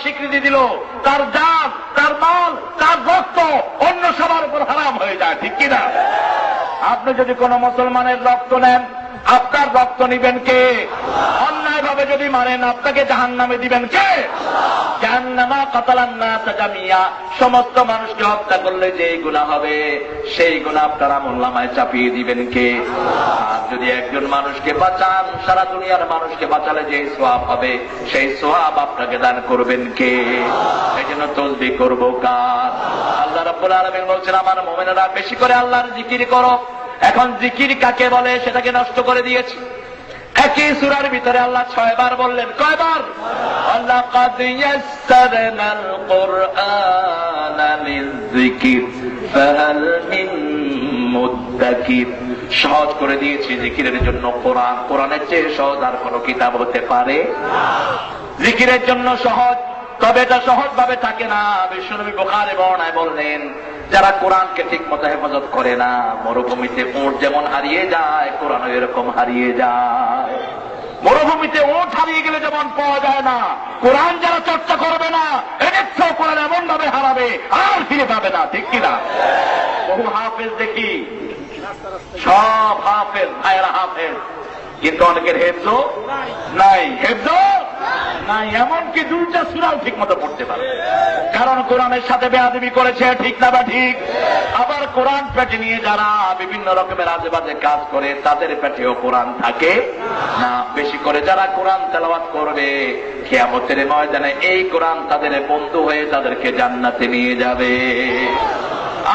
স্বীকৃতি দিল, তার জান, তার মাল, তার রক্ত অন্য সবার উপর হারাম হয়ে যায়, ঠিক কিনা? আপনি যদি কোন মুসলমানের রক্ত নেন, আপনার রক্ত নিবেন কে? অন্যায়ভাবে যদি মারেন, আপনাকে জাহান্নামে দিবেন কে? জাহান্নামা কাতালান নাস জামিয়া, সমস্ত মানুষকে হত্যা করলে যে গুনাহ হবে সেই গুনাহ আপনার আমলনামায় চাপিয়ে দিবেন কে? আর যদি একজন মানুষকে বাঁচান, সারা দুনিয়ার মানুষকে বাঁচালে যে সওয়াব হবে সেই সওয়াব আপনাকে দান করবেন কে? এই জন্য তাসবিহ করব কার? আল্লাহ রাব্বুল আলামিন বলছেন, আমার মুমিনেরা বেশি করে আল্লাহর জিকির করো। এখন জিকির কাকে বলে সেটাকে নষ্ট করে দিয়েছে। একই সূরার ভিতরে আল্লাহ 6 বার বললেন। কয়বার? লাকাদ ইয়াসসারনাল কুরআনা লিযিকির ফাহাল মিন মুদ্দাকির। সহজ করে দিয়েছি জিকিরের জন্য কোরআন। কোরআনের চেয়ে সহজ আর কোন কিতাব হতে পারে? জিকিরের জন্য সহজ, তবে এটা সহজ ভাবে থাকে না। বিশ্বনবী বুখারী বর্ণনায় বললেন, যারা কোরআনকে ঠিক মতো হেফাজত করে না, মরুভূমিতে উট যেমন হারিয়ে যায়, কোরআন এরকম হারিয়ে যায়। মরুভূমিতে উট হারিয়ে গেলে যেমন পাওয়া যায় না, কোরআন যারা চর্চা করবে না, এনেছেও কোরআন এমন ভাবে হারাবে আর ফিরে পাবে না, ঠিক কিনা? বহু হাফেজ দেখি, সব হাফেজ, ভাইয়েরা হাফেজ, কিন্তু অনেকের হেফজো নাই, হেফজো নাই, এমনকি 2টা সূরাও ঠিক মতো পড়তে পারে। কারণ কোরআনের সাথে বেয়াদবি করেছে, ঠিক না বা ঠিক? আবার কোরআন পেটে নিয়ে যারা বিভিন্ন রকমের আজেবাজে কাজ করে, তাদের পেটেও কোরআন থাকে না। বেশি করে যারা কোরআন তেলাওয়াত করবে, কিয়ামতের ময়দানে এই কোরআন তাদের বন্ধু হয়ে তাদেরকে জান্নাতে নিয়ে যাবে।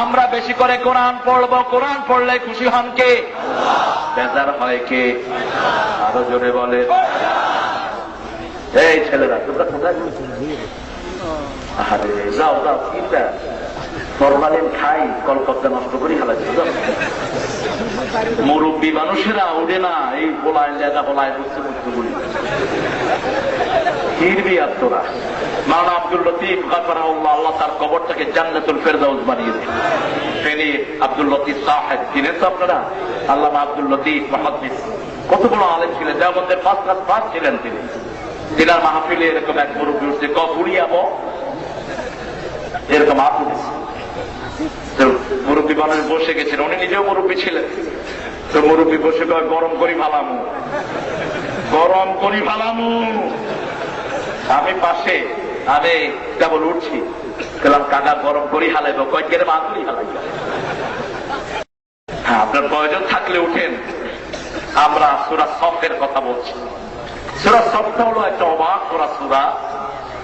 আমরা বেশি করে কোরআন পড়বো। কোরআন পড়লে খুশি হন কে? বেজার হয় কে? আরো জোরে বলে। এই ছেলেরা, তোমরা কোথায়? আরে যাও যাও, কিনটা ফরমালিন খাই, কলকত্তা নষ্ট করি ফেলাচ্ছি। মুরব্বী মানুষেরা ওঠে না, এই বলায় লেজা বলায় বুঝতে বুঝতে বলি হিরবি। আর তোরা মাওলানা আব্দুল লতিফ গাফরাহুল্লাহ, আল্লাহ তার কবরটাকে জান্নাতুল ফেরদাউস বানিয়ে দিন। ফেনী আব্দুল লতিফ সাহেব, চিনেন তো আপনারা? আল্লামা আব্দুল লতিফ মুহাদ্দিস, কত বড় আলেম ছিলেন, দেওবন্দের ফার্স্ট ছিলেন তিনি। তিনার মাহফিলে এরকম এক মুরব্বী উঠছে, বুড়িয়াবো এরকম আপুস। মুরব্বী মানুষ বসে গেছেন, উনি নিজেও মুরব্বী ছিলেন। তো মুরব্বী বসে কয়, গরম করি ভালামু, গরম করি ভালামু। আমি পাশে, আমি কেবল উঠছি, গেলাম, কাকা গরম করি হালাইব, কয়েকের বাঁধুরি হালাই। হ্যাঁ, আপনার প্রয়োজন থাকলে উঠেন। আমরা সূরা সফের কথা বলছি। সূরা সফটা হলো একটা অবাক করা সূরা,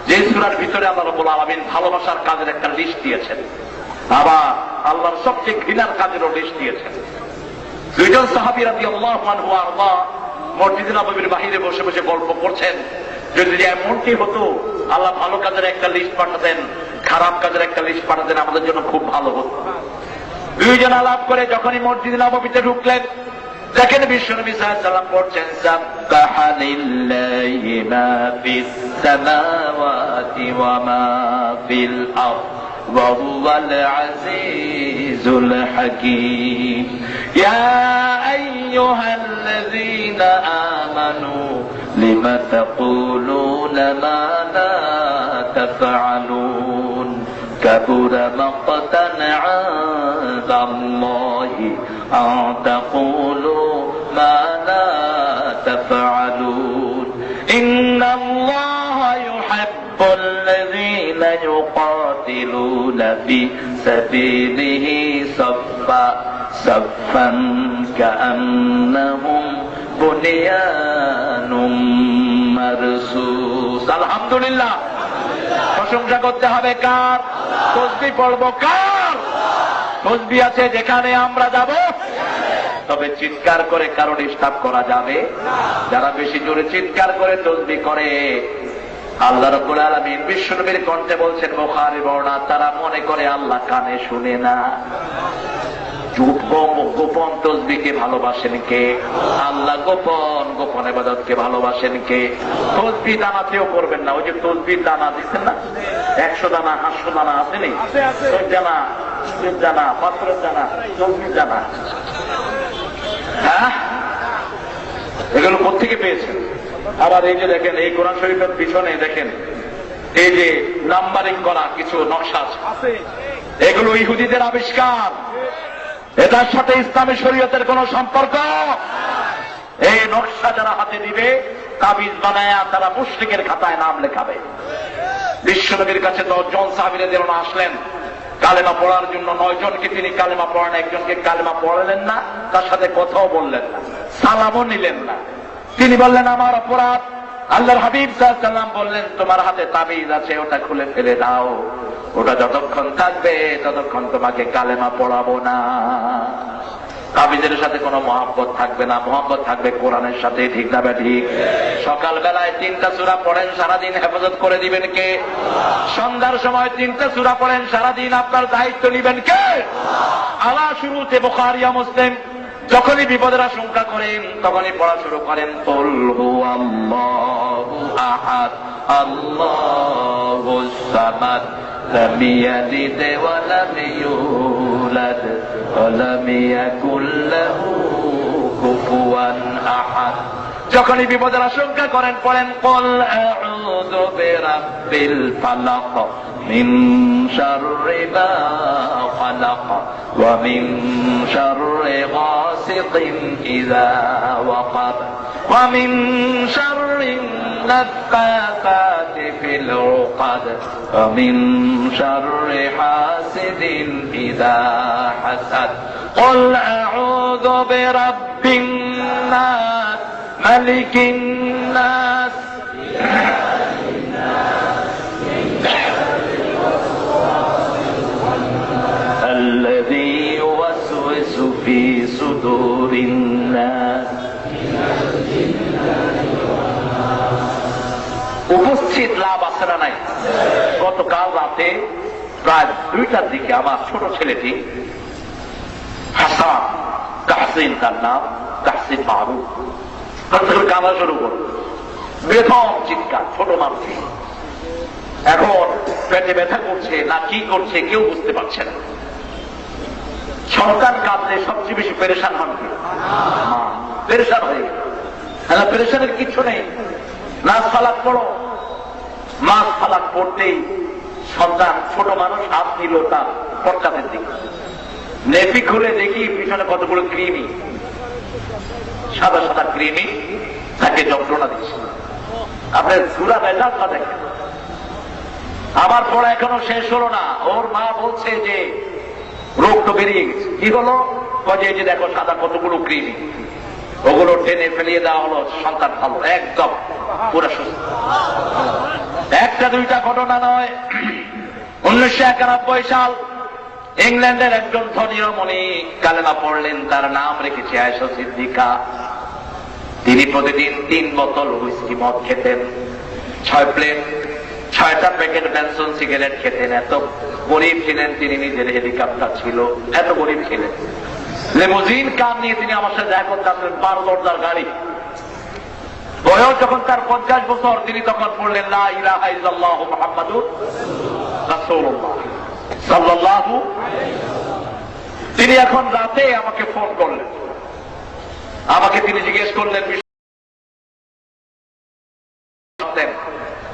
যে সূরার ভিতরে আল্লাহ রাব্বুল আলামিন ভালোবাসার কাজের একটা লিস্ট দিয়েছেন, আবার আল্লাহর সবচেয়ে ঘৃণার কাজেরও লিস্ট দিয়েছেন। 2 জন সাহাবী রাদিয়াল্লাহু আনহু আরদা মসজিদে নববীর বাহিরে বসে বসে গল্প করছেন। যদি এমনটি হতো, আল্লাহ ভালো কাজের একটা লিস্ট পাঠাতেন, খারাপ কাজের একটা লিস্ট পাঠাতেন, আমাদের জন্য খুব ভালো হতো। 2 জন আলাপ করে যখনই মসজিদে নববীতে ঢুকলেন, দেখেন বিশ্বনবী সাল্লাল্লাহু আলাইহি ওয়াসাল্লাম পড়ছেন, সাব্বাহালিল্লাহি মা ফিস সামাওয়াতি ওয়া মা ফিল আরদ ওয়া হুয়াল আজিজুল হাকীম। ইয়া আইয়ুহাল্লাযীনা আমানু লিমা তাকুলুনা মা লা তাফআলুন কাবুরা মাকতান ইনদাল্লাহি আন তাকুলু মা লা তাফআলুন ইন্নাল্লাহা ইউহিব্বুল্লাযীনা ইউকাতিলুনা ফি সাবিলিহি সাফফান কাআন্নাহুম বুনিয়ানুম মারসুস। আলহামদুলিল্লাহ, প্রশংসা করতে হবে কার? তাসবিহ পড়বো কার? তাসবিহ আছে যেখানে আমরা যাব, তবে চিৎকার করে কারো ডিস্টার্ব করা যাবে। যারা বেশি জোরে চিৎকার করে তাসবিহ করে, আল্লাহ রাব্বুল আলামিন বিশ্বনবীর কণ্ঠে বলছেন, বুখারী বর্ণনা, তারা মনে করে আল্লাহ কানে শুনে না। গোপন তাসবিহকে ভালোবাসেন কে? আল্লাহ গোপন গোপন ইবাদতকে ভালোবাসেন কে? তাসবিহ দানাতেও করবেন না। ওই যে তাসবিহ দানা দিচ্ছেন না, 100 দানা 800 দানা আছে নি, 10 দানা 20 দানা 15 দানা 24 দানা, হ্যাঁ, এগুলো কোথেকে পেয়েছেন? আবার এই যে দেখেন, এই কোরআন শরীফের পিছনে দেখেন এই যে নাম্বারিং করা কিছু নকশা আছে, এগুলো ইহুদিদের আবিষ্কার। এটার সাথে ইসলামী শরীয়তের কোন সম্পর্ক। এই নকশা যারা হাতে দিবে, তাবিজ বানায় তারা মুশরিকের খাতায় নাম লেখাবে। বিশ্বনবীর কাছে 10 জন সাহাবী রাদিয়াল্লাহু আনহু আসলেন কালেমা পড়ার জন্য। 9 জনকে তিনি কালেমা পড়ান, একজনকে কালেমা পড়ালেন না, তার সাথে কথাও বললেন না, সালামও নিলেন না। তিনি বললেন আমার অপরাধ। আল্লাহর হাবিব সাল্লাল্লাহু আলাইহি ওয়াসাল্লাম বললেন তোমার হাতে তাবিজ আছে, ওটা খুলে ফেলে দাও। ওটা যতক্ষণ থাকবে ততক্ষণ তোমাকে কালেমা পড়াবো না। তাবিজের সাথে কোনো মহব্বত থাকবে না, মহব্বত থাকবে কোরআনের সাথে। ঠিক না ঠিক? সকাল বেলায় 3টা সূরা পড়েন, সারাদিন হেফাজত করে দিবেন কে? সন্ধ্যার সময় 3টা সূরা পড়েন, সারাদিন আপনার দায়িত্ব নিবেন কে? আলা শুরুতে বুখারী ও মুসলিম যখনই বিপদের আশঙ্কা করেন তখনই পড়া শুরু করেন কুল হুয়াল্লাহু আহাদ আল্লাহুস সামাদ লাম ইয়ালিদ ওয়া লাম ইউলাদ ওয়া লাম ইয়াকুল লাহু কুফুয়ান আহাদ। যখনই বিপদের আশঙ্কা করেন পড়েন কুল আউযু বিরাব্বিল ফালাক মিন শাররি মা খালাক ওয়া মিন শাররি গাসিকিন ইযা ওয়াকাব ওয়া মিন শাররি নাফাসাতি ফিল উকাদ ওয়া মিন শাররি হাসিদিন ইযা হাসাদ। কুল আউযু বিরাব্বিন নাস মালিকিন নাস الذي يوسوس في صدور الناس। উপস্থিত লাভ আছে না নাই? গতকাল রাতে প্রায় 2টার দিকে আমার ছোট ছেলেটি হাসান, তাহসিন তার নাম, তাহসিন মাহবুব, কাঁদা শুরু করল, বেদম চিৎকার, ছোট মানুষ। এখন পেটে ব্যথা করছে না কি করছে কেউ বুঝতে পারছে না। সন্তান কাঁদলে সবচেয়ে বেশি পেরেশান হন কি? মা পেরেশান হয়ে গেল। হ্যাঁ, পেরেশানের কিছু নেই। নাচ ফালাক পড়ো, মাছ ফালাক পড়তেই সন্তান ছোট মানুষ হাত দিল তার পটকাতের দিকে। নেপি খুলে দেখি পিছনে কতগুলো কৃমি, সাদা সাদা কৃমি তাকে যন্ত্রণা দিচ্ছে। আপনার সুরা মেজাজটা দেখেন। আমার পড়া এখনো শেষ হলো না, ওর মা বলছে যে রোগ তো বেরিয়ে গেছে। কি হলো? এই যে দেখো সাদা কতগুলো কৃমি, ওগুলো টেনে ফেলিয়ে দেওয়া হলো, সন্তান ভালো, একদম পুরো সুস্থ। 1টা 2টা ঘটনা নয়। 1991 সাল ইংল্যান্ডের একজন ধনী রমণী কালেমা পড়লেন, তার নাম রেখেছে আয়েশা সিদ্দিকা। তিনি প্রতিদিন 3 বোতল হুইস্কি মদ খেতেন, 6টা প্যাকেট বেনসন সিগারেট খেতেন। এত গরিব ছিলেন তিনি, নিজের হেলিকপ্টার ছিল, এত গরিব ছিলেন। লিমুজিন কার নিয়ে তিনি আমার সাথে দেখা করতে আসলেন, 12 দরজার গাড়ি। বয়স যখন তার 50 বছর, তিনি তখন পড়লেন লা ইলাহা ইল্লাল্লাহ মুহাম্মাদুর রাসূলুল্লাহ সাল্লাল্লাহু। তিনি এখন রাতে আমাকে ফোন করলেন, আমাকে তিনি জিজ্ঞেস করলেন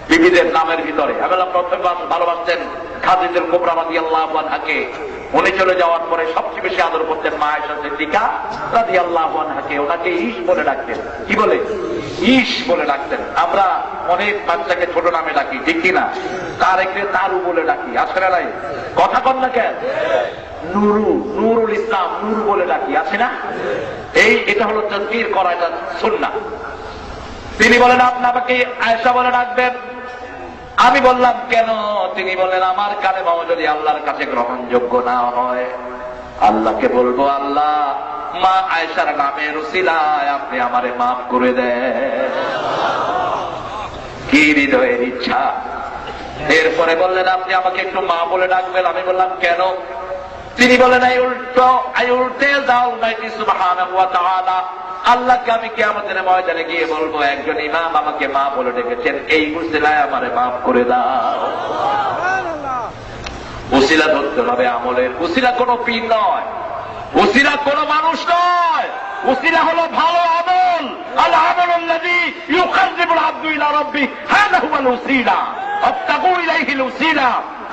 বিবিদের নামের ভিতরে। আমি বললাম প্রথম ভালোবাসতেন খাদিজাতুল কুবরা রাদিয়াল্লাহু আনহাকে। উনি চলে যাওয়ার পরে সবচেয়ে বেশি আদর করতেন মা আয়েশা সিদ্দিকা রাদিয়াল্লাহু আনহাকে। ওনাকে ইশ বলে ডাকতেন। কি বলে? ইশ বলে ডাকতেন। আমরা অনেক বাচ্চাকে ছোট নামে ডাকি, ঠিক কিনা? তারেককে তারু বলে ডাকি, আসলে নাই? কথা কন না কেন? নুরু, নুরুল ইসলাম, নুরু বলে ডাকি, আছে না? এটা হলো তাসবির করা, এটা সুন্নাহ। তিনি বলেন আপনি আমাকে আয়েশা বলে ডাকবেন। আমি বললাম কেন? তিনি বলেন আমার কালেমাও যদি আল্লাহর কাছে গ্রহণযোগ্য না হয়, আল্লাহকে বলবো আল্লাহ মা আয়েশার নামের উসিলায় আপনি আমারে মাফ করে দেন। কি হৃদয়ের ইচ্ছা! এরপরে বললেন আপনি আমাকে একটু মা বলে ডাকবেন। আমি বললাম কেন? তিনি বলেন আই উল্টে যাও নাইটি সুবহানাহু ওয়া তাআলা, আল্লাহকে আমি কিয়ামতের ময়দানে গিয়ে বলবো একজন ইমাম আমাকে মা বলে ডেকেছেন, এই উসিলায় আমারে মাফ করে দাও। উসিলা ধরতে হবে আমলের। উসিলা কোনো পীর নয়, উসিলা কোনো মানুষ নয়, উসিলা হলো ভালো আমল। আল আমলুল্লাযী ইউকাররিবুল আবদু ইলা রাব্বিহি হাযা হুয়াল উসিলা। ফাবতাগু ইলাইহিল উসিলা,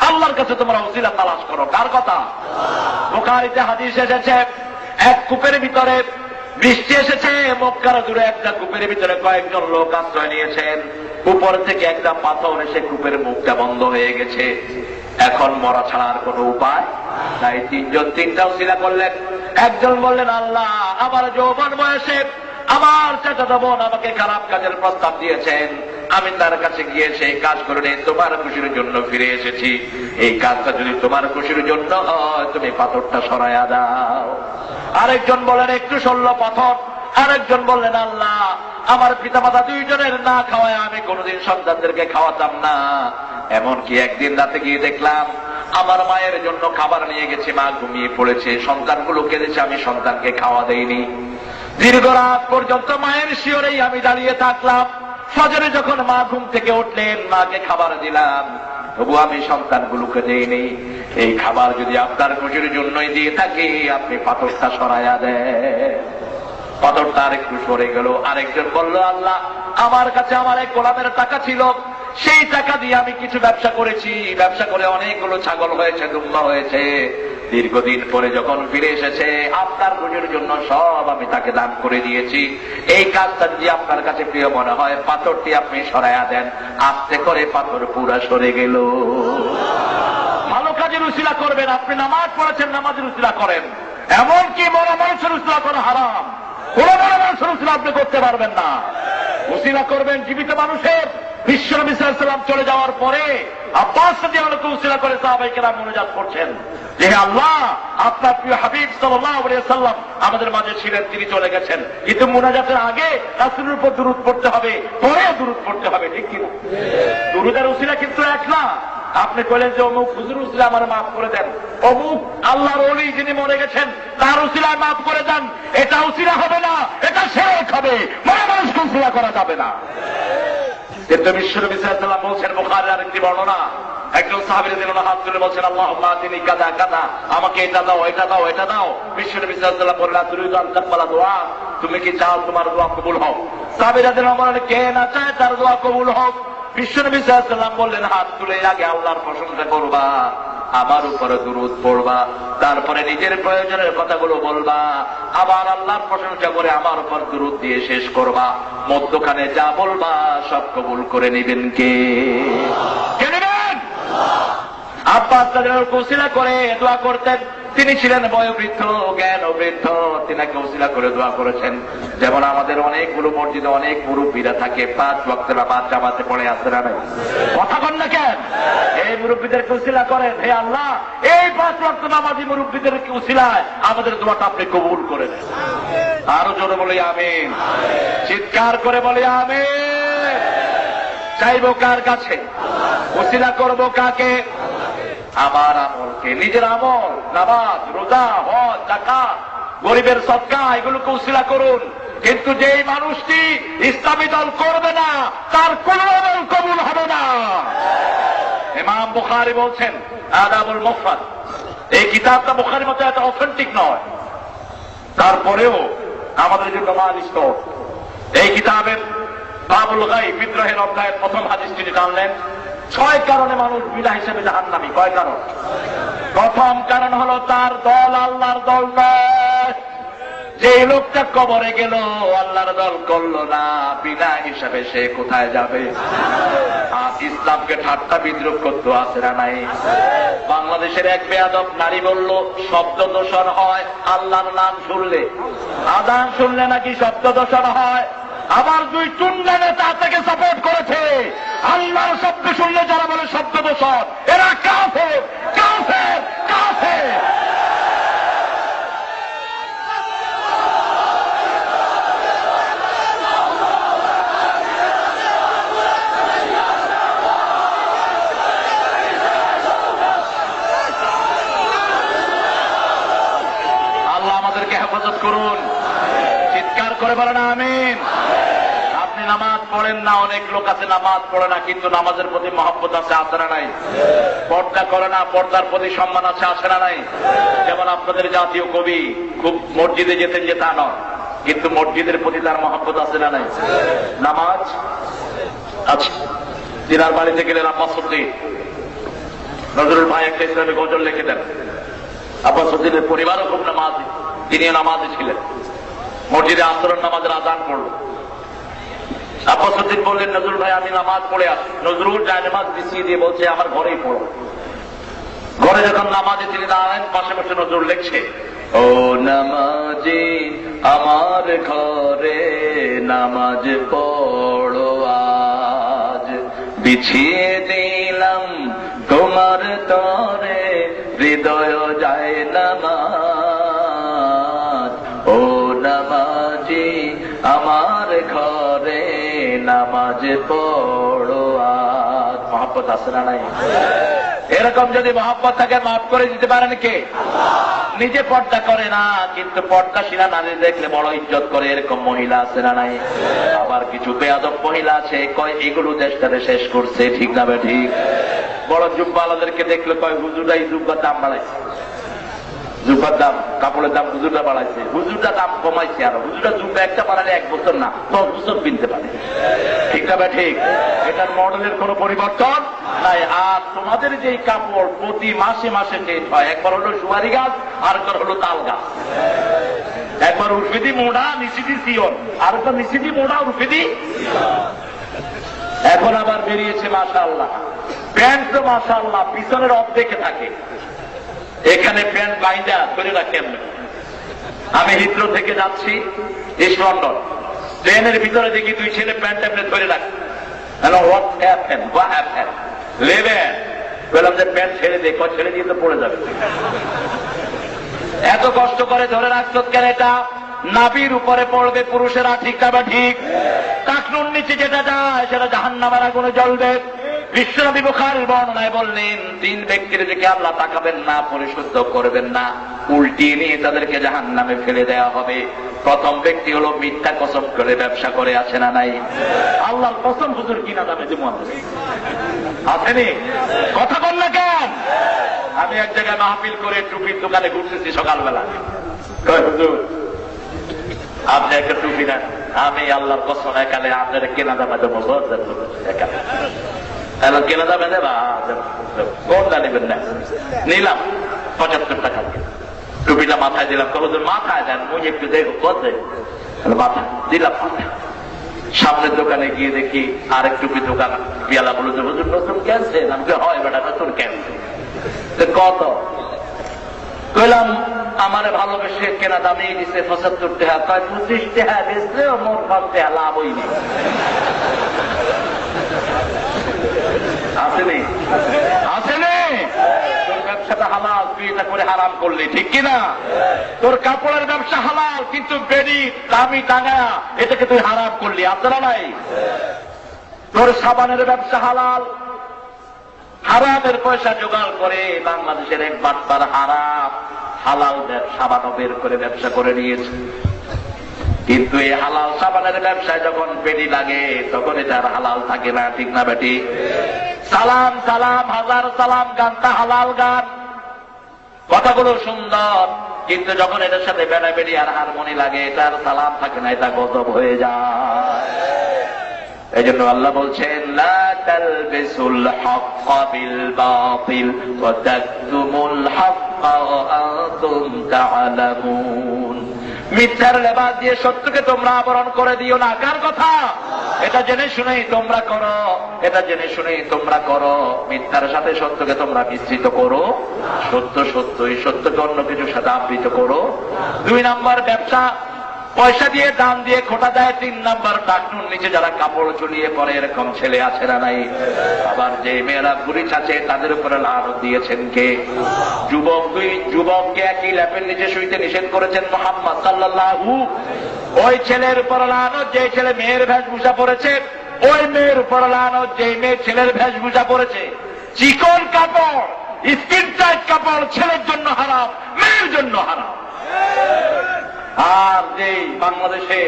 আল্লাহর কাছে তোমরা উসিলা তালাশ করো। কার কথা? বুখারীতে হাদিস এসেছে, এক কূপের ভিতরে বৃষ্টি এসেছে, মক্কার দূরে একটা কূপের ভিতরে কয়েকজন লোক আশ্রয় নিয়েছেন। উপর থেকে একটা পাথর এসে কূপের মুখটা বন্ধ হয়ে গেছে। এখন মরা ছাড়া আর কোন উপায় নাই। তিনজন তিনটা উসিলা করলেন। একজন বললেন, আল্লাহ, আমার যৌবন বয়সে আমার চাচাতো বোন আমাকে খারাপ কাজের প্রস্তাব দিয়েছেন, আমি তার কাছে গিয়ে সেই কাজ করে নিয়ে তোমার খুশির জন্য ফিরে এসেছি। এই কাজটা যদি তোমার খুশির জন্য হয়, তুমি পাথরটা সরাইয়া দাও। আরেকজন বললেন, একটু সরল পাথর। আরেকজন বললেন, আল্লাহ, আমার পিতামাতা দুইজনের না খাওয়ায় আমি কোনোদিন সন্তানদেরকে খাওয়াতাম না। এমনকি একদিন রাতে গিয়ে দেখলাম আমার মায়ের জন্য খাবার নিয়ে গেছে, মা ঘুমিয়ে পড়েছে, সন্তানগুলো কেঁদেছে, আমি সন্তানকে খাওয়া দেইনি। দীর্ঘ রাত পর্যন্ত মায়ের শিওরেই আমি দাঁড়িয়ে থাকলাম। ফজরে যখন মা ঘুম থেকে উঠলেন, মাকে খাবার দিলাম, তবু আমি সন্তানগুলোকে দেইনি। এই খাবার যদি আপনার খুশির জন্যই দিয়ে থাকি, আপনি পাথরটা সরাইয়া দেন। পাথরটা আরেকটু সরে গেল। আরেকজন বলল, আল্লাহ, আমার কাছে আমার এক গোলামের টাকা ছিল, সেই টাকা দিয়ে আমি কিছু ব্যবসা করেছি, ব্যবসা করে অনেকগুলো ছাগল হয়েছে, দুম্বা হয়েছে। দীর্ঘদিন পরে যখন ফিরে এসেছে, আপনার খুশির জন্য সব আমি তাকে দান করে দিয়েছি। এই কাজটা যদি আপনার কাছে প্রিয় মনে হয়, পাথরটি আপনি সরাইয়া দেন। আস্তে করে পাথর পুরা সরে গেল। ভালো কাজের উসিলা করবেন। আপনি নামাজ পড়েছেন, নামাজের উসিলা করেন। এমনকি মরা মানুষের উসিলা করা হারাম। কোন মরা মানুষের উসিলা আপনি করতে পারবেন না। উসিলা করবেন জীবিত মানুষের। বিশ্বনবী সাল্লাল্লাহু আলাইহি ওয়াসাল্লাম চলে যাওয়ার পরে আব্বাস রাদিয়াল্লাহু আনহু উসিলা করে সাহাবায়ে কেরাম মুনাজাত করছেন যে, আল্লাহ, আপনার প্রিয় হাবিব সাল্লাল্লাহু আলাইহি ওয়াসাল্লাম আমাদের মাঝে ছিলেন, তিনি চলে গেছেন, কিন্তু মুনাজাতের আগে রাসূলের উপর দুরূদ পড়তে হবে, পরে দুরূদ পড়তে হবে, ঠিক কি না? দুরূদের উসিলা কিন্তু এক না। আপনি বলেন যে অমুক হুজুর উসিলা আমার মাফ করে দেন, অমুক আল্লাহর ওলি যিনি মরে গেছেন তার উসিলায় মাফ করে দেন, এটা উসিলা হবে না, এটা শিরক হবে। মরা মানুষকে উসিলা করা যাবে না। কিন্তু বিশ্বনবী সাল্লাল্লাহু আলাইহি ওয়াসাল্লাম বলছেন, বুখারীর আরেকটি বর্ণনা, একজন সাহাবী রাদিয়াল্লাহু আনহু হাত তুলে বলছেন, আল্লাহুম্মা আতিনি কাযা কাযা, আমাকে এটা দাও, এটা দাও, এটা দাও। বিশ্বনবী সাল্লাল্লাহু আলাইহি ওয়াসাল্লাম বললেন, তুরিদু আন তাকবালা দুআ, তুমি কি চাও তোমার দোয়া কবুল হোক? সাহাবী রাদিয়াল্লাহু আনহু বললেন, কে না চায় তার দোয়া কবুল হোক? বিশ্বনবী সাল্লাল্লাহু আলাইহি ওয়াসাল্লাম বললেন, হাত তুলে আগে আল্লাহর প্রশংসা করবা, আমার উপরে দুরূদ পড়বা, তারপরে নিজের প্রয়োজনের কথাগুলো বলবা, আবার আল্লাহর প্রশংসা করে আমার উপর দুরূদ দিয়ে শেষ করবা। মধ্যখানে যা বলবা সব কবুল করে নিবেন কে? কে নেবেন? আব্বাস রাদিয়াল্লাহু আনহু উসিলা করে দোয়া করতেন। তিনি ছিলেন বয়োবৃদ্ধ, জ্ঞান ও বৃদ্ধ, তিনাকে উসিলা করে দোয়া করেছেন। যেমন আমাদের অনেকগুলো মসজিদে অনেক মুরব্বীরা থাকে, 5 ওয়াক্তের নামাজ জামাতে পড়ে, আসে না নাই? কথা বল না কেন? এই মুরব্বীদেরকে উসিলা করেন, হে আল্লাহ, এই 5 ওয়াক্ত নামাজি মুরব্বীদেরকে উসিলায় আমাদের দোয়াটা আপনি কবুল করে নেন। আরো জোরে বলি আমিন, চিৎকার করে বলি আমিন। চাইবো কার কাছে? উসিলা করবো কাকে? আমার আমলকে, নিজের আমল, নামাজ, রোজা, হজ, যাকাত, গরিবের সদকা, এগুলোকে উসিলা করুন। কিন্তু যেই মানুষটি ইসলামী দল করবে না, তার কোন আমল কবুল হবে না। ইমাম বুখারী বলছেন, আদাবুল মুফরাদ, এই কিতাবটা বুখারীর মতো এত অথেন্টিক নয়, তারপরেও আমাদের জন্য মালিষ্ট। এই কিতাবের বাবুল গায়ব, বিদ্রোহের অধ্যায়ের প্রথম হাদিস তিনি জানলেন, 6 কারণে মানুষ বিনা হিসেবে জাহান্নামী। কয় কারণ? প্রথম কারণ হলো তার দল আল্লাহর দল নয়। যে লোকটা কবরে গেল, আল্লাহর দল করলো না, বিনা হিসাবে সে কোথায় যাবে? আর ইসলামকে ঠাট্টা বিদ্রুপ করতে আছে না নাই? বাংলাদেশের এক বেয়াদব নারী বলল, শব্দ দূষণ হয় আল্লাহর নাম শুনলে, আযান শুনলে নাকি শব্দ দূষণ হয়। আবার 2 টুন্ডা নেতা তাকে সাপোর্ট করেছে। আল্লাহর শব্দ শুনলে যারা বলে শব্দ দূষণ, এরা কাফের, কাফের, কাফের। আল্লাহ আমাদেরকে হেফাজত করুন। চিৎকার করে বলেন আমিন। আপনি নামাজ পড়েন না, অনেক লোক আছে নামাজ পড়ে না, কিন্তু নামাজের প্রতি মহব্বত আছে, আছে না নাই? পর্দা করে না, পর্দার প্রতি সম্মান আছে, আছে না নাই? যেমন আপনাদের জাতীয় কবি খুব মসজিদে যেতেন যে তা নয়, কিন্তু মসজিদের প্রতি তার মহব্বত আছে না নাই? নামাজ আছে। তিনার বাড়িতে গেলেন আব্বাসউদ্দিন। নজরুল ভাই একটা ইসলামী গজল লিখে দেন। আব্বাসউদ্দিনের পরিবারও খুব নামাজি, তিনিও নামাজি ছিলেন। মসজিদে আসরের নামাজের আযান পড়ল। আব্বাসউদ্দিন বললেন, নজরুল ভাই আমি নামাজ পড়ে আসি। নজরুল যায় নামাজ বিছিয়ে দিয়ে বলছে, আমার ঘরেই পড়ো। ঘরে যখন নামাজে তিনি দাঁড়ালেন, পাশে পাশে নজরুল লিখছে, ও নামাজি আমার ঘরে নামাজ পড়ো আজ, বিছিয়ে দিলাম তোমার তরে হৃদয় যায় নামাজ। ও নামাজি আমার ঘরে নামাজ পড়ো আজ। মহব্বত আছে না নাই? এরকম যদি মহব্বত থাকে মাফ করে দিতে পারেন কে? নিজে পর্দা করে না, কিন্তু পর্দাশীলা নারী দেখলে বড় ইজ্জত করে, এরকম মহিলা আছে না নাই? আবার কিছু বেয়াদব মহিলা আছে, কয় এগুলো দেশটারে শেষ করছে, ঠিক না বে ঠিক? বড় জুব্বালাদেরকে দেখলে কয় হুজুরাই জুব্বার দাম বাড়াইছে, জুব্বার দাম, কাপড়ের দাম হুজুরটা বাড়াইছে, হুজুরটা দাম কমাইছে। আর হুজুরটা জুব্বা একটা বাড়ালে 1 বছর না 10 বছর কিনতে পারে, ঠিক না বে ঠিক? এটার মডেলের কোন পরিবর্তন নাই। আর তোমাদের যে কাপড় প্রতি মাসে মাসে চেঞ্জ হয়, একবার হলো সুপারি গাছ, আরেকবার হলো তাল গাছ। একবার উর্ফিদি মোড়া নিশিদি সিয়ন, আরেকবার নিশিদি মোড়া উর্ফিদি। এখন আবার বেরিয়েছে মাশাআল্লাহ প্যান্ট, তো মাশাআল্লাহ পিছনের অর্ধেকে থাকে, এখানে প্যান্ট বাইন্দা ধরে রাখেন। আমি হিথ্রো থেকে যাচ্ছি ইস্ট লন্ডন, ট্রেনের ভিতরে দেখি 2 ছেলে প্যান্ট এমনি ধরে রাখে। Hello, what happen, what happen? লেবেন বললাম যে প্যান্ট ছেড়ে দে, ছেড়ে দিয়ে তো পড়ে যাবে। এত কষ্ট করে ধরে রাখতো কেন? এটা নাভির উপরে পড়বে পুরুষেরা, ঠিক না ঠিক? টাকনুর নিচে যেটা যায় সেটা জাহান্নামের আগুনে জ্বলবে। বিশ্বনবী বুখারীর বর্ণনায় বললেন, 3 ব্যক্তির দিকে আল্লাহ তাকাবেন না, পরিশুদ্ধ করবেন না, উল্টিয়ে নিয়ে তাদেরকে জাহান্নামে ফেলে দেওয়া হবে। প্রথম ব্যক্তি হলো মিথ্যা কসম করে ব্যবসা করে, আছে না নাই? আল্লাহর কসম হুজুর কিনা দামে যে আসেনি, কথা বল না কেন? আমি এক জায়গায় মাহফিল করে টুপির দোকানে ঘুরতেছি সকালবেলা, হুজুর আপনি একটা টুপি নেন, আমি আল্লাহর কসম একালে আপনার কেনা দামে দেবো, কেনা দামে দেবা, কোনটা নেবেন না? নিলাম 75 টাকা। টুপিটা মাথায় দিলাম, হুজুর মাথায় দেন, মুই একটু দেখো কত, মাথা দিলাম। সামনের দোকানে গিয়ে দেখি আরেক টুপি দোকান পিয়ালা বলো যে হুজুর নতুন ক্যান্সেল। আমি হয় বেটা নতুন ক্যান্সেল, কত? কইলাম আমার ভালোবেসে কেনা দামে দিচ্ছে 75 টাকা। কয় 25 টাকা বেচলেও মোর 5 টাকা লাভ হইনি। আসেনি আসেনি? তোর ব্যবসাটা হালাল, তুই এটা করে হারাম করলি, ঠিক কিনা? তোর কাপড়ের ব্যবসা হালাল, কিন্তু বেডি দামি টাঙা এটাকে তুই হারাম করলি, আপনারা নাই? তোর সাবানের ব্যবসা হালাল, হারামের পয়সা জোগাড় করে বাংলাদেশের এক বাটপার হারাম হালাল সাবানও বের করে ব্যবসা করে নিয়েছে। কিন্তু এই হালাল সাবানের ব্যবসায় যখন পেটি লাগে তখন এটা আর হালাল থাকে না, ঠিক না বেটি? সালাম সালাম হাজার সালাম গানটা হালাল গান, কথাগুলো সুন্দর, কিন্তু যখন এটার সাথে বেড়াবেড়ি আর হারমোনি লাগে এটার সালাম থাকে না, এটা গজব হয়ে যায়। এই জন্য আল্লাহ বলছেন, লা তালবিসুল হাক্কা বিল বাতিল ওয়া তাকতুমুল হাক্কা ওয়া আনতুম তা'লামুন। মিথ্যার লেবাস দিয়ে সত্যকে তোমরা আবরণ করে দিও না। কার কথা? এটা জেনে শুনেই তোমরা করো, এটা জেনে শুনেই তোমরা করো। মিথ্যার সাথে সত্যকে তোমরা মিশ্রিত করো, সত্য সত্যই, সত্যকে অন্য কিছুর সাথে আবৃত করো। 2 নাম্বার ব্যবসা পয়সা দিয়ে দাম দিয়ে খোটা দেয়। 3 নাম্বার টাকনুর নিচে যারা কাপড় চুলিয়ে পরে, এরকম ছেলে আছে না নাই? আবার যে মেয়েরা বুড়ি চাচে তাদের উপরে লানত দিয়েছেন কে? যুবককে একই ল্যাপের নিচে শুইতে নিষেধ করেছেন মুহাম্মদ সাল্লাল্লাহু। ওই ছেলের উপর লানত যে ছেলে মেয়ের বেশভূষা পরেছে, ওই মেয়ের উপর লানত যে মেয়ে ছেলের বেশভূষা পরেছে। চিকন কাপড়, স্কিন টাইট কাপড় ছেলের জন্য হারাম, মেয়ের জন্য হারাম। আর যে বাংলাদেশে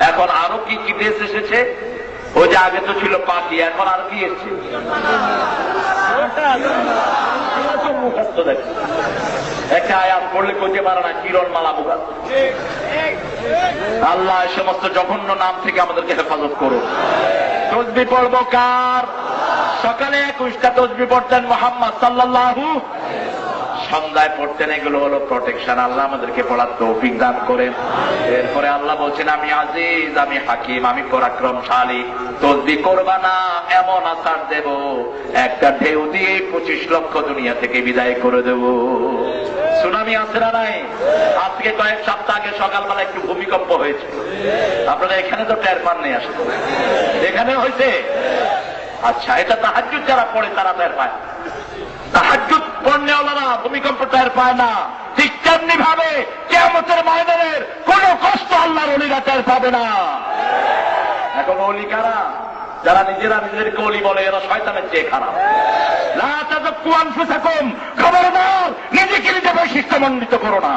এখন আরো কি কি দেশ এসেছে, ওই যে আগে তো ছিল পার্টি, এখন আর কি এসছে? মুখাস্ত দেখে একটা আয়াত পড়লে কইতে পারে না, কিরণ মালা মুখাস্ত। আল্লাহ এই সমস্ত জঘন্য নাম থেকে আমাদেরকে হেফাজত করুন। তসবিহ পড়বো কার? সকালে 21টা তসবিহ পড়তেন মুহাম্মদ সাল্লাল্লাহু, সন্ধ্যায় পড়তেন। এগুলো হলো প্রোটেকশন। আল্লাহ আমাদেরকে পড়ার তৌফিক দান করেন। এরপরে আল্লাহ বলছেন, আমি আজিজ, আমি হাকিম, আমি পরাক্রমশালী। তসবিহ করবা না, এমন আসার দেব, একটা ঢেউ দিয়ে 25 লক্ষ দুনিয়া থেকে বিদায় করে দেব। সুনামি আছে না নাই? আজকে কয়েক সপ্তাহ আগে সকালবেলা একটু ভূমিকম্প হয়েছে, আপনারা এখানে তো টের পান নেই, আসলে এখানে হয়েছে। আচ্ছা, এটা তাহাজ্জুদ যারা পড়ে তারা টের পায়, তাহাজ্জুদ পড়নেওয়ালারা ভূমিকম্প টের পায় না। ঠিক তেমনি ভাবে কিয়ামতের ময়দানের কোন কষ্ট আল্লাহর ওলিরা টের পাবে না। এখন ওলি কারা? যারা নিজেরা নিজেদেরকে ওলি বলে, এরা শয়তানের চেয়ে খারাপ। লা তাযাক্কু আনফুসাকুম, খবরদার নিজেকে নিজে বৈশিষ্ট্যমণ্ডিত করো না।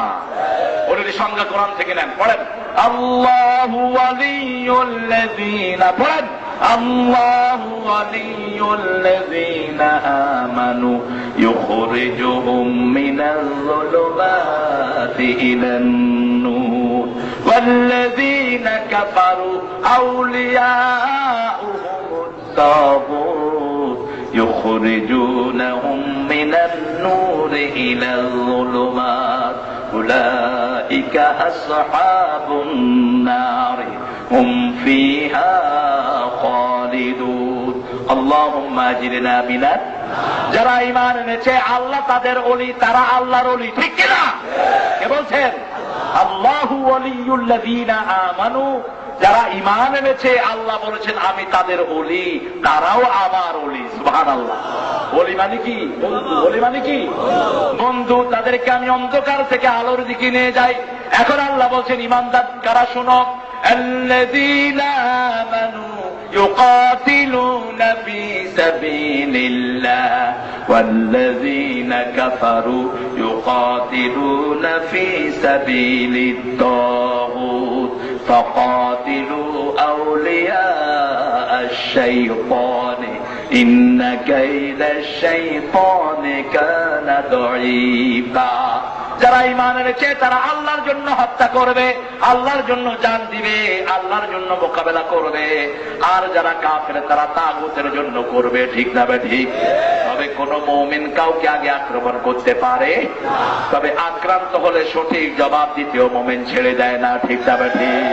ওলির সংজ্ঞা কোরআন থেকে নেন, পড়েন। আল্লাহু ওয়ালিয়ুল্লাযীনা, পড়েন। আল্লাহু ওয়ালিয়ুল্লাযীনা আমানু ইউখরিজুহুম মিনাল যুলুমাতি ইলান নূর ওয়াল্লাযীনা কাফারু আউলিয়াউহুমুত তাগুত يخرجونهم من النور إلى الظلمات أولئك أصحاب النار هم فيها خالدون اللهم أجرنا من যারা ঈমান এনেছে আল্লাহ তাদের ওলি, তারা আল্লাহর ওলি, ঠিক কিনা? কে বলছেন? আল্লাহু ওয়ালিয়ুল্লাযীনা আমানু, যারা ঈমান এনেছে আল্লাহ বলেছেন আমি তাদের ওলি, তারাও আমার ওলি। সুবহানাল্লাহ। ওলি মানে কি? বন্ধু। ওলি মানে কি? বন্ধু। তাদেরকে আমি অন্ধকার থেকে আলোর দিকে নিয়ে যাই। এখন আল্লাহ বলছেন ঈমানদার কারা? শোনো, الذين آمنوا يقاتلون في سبيل الله والذين كفروا يقاتلون في سبيل الطاغوت فقاتلوا أولياء الشيطان إن كيد الشيطان كان ضعيفا। যারা ঈমান এনেছে তারা আল্লাহর জন্য হত্যা করবে, আল্লাহর জন্য জান দিবে, আল্লাহর জন্য মোকাবেলা করবে। আর যারা কাফের তারা তাগুতের জন্য করবে। ঠিক না ঠিক? তবে কোন মুমিন কাউকে আগে আক্রমণ করতে পারে, তবে আক্রান্ত হলে সঠিক জবাব দিতেও মুমিন ছেড়ে দেয় না। ঠিক না ঠিক?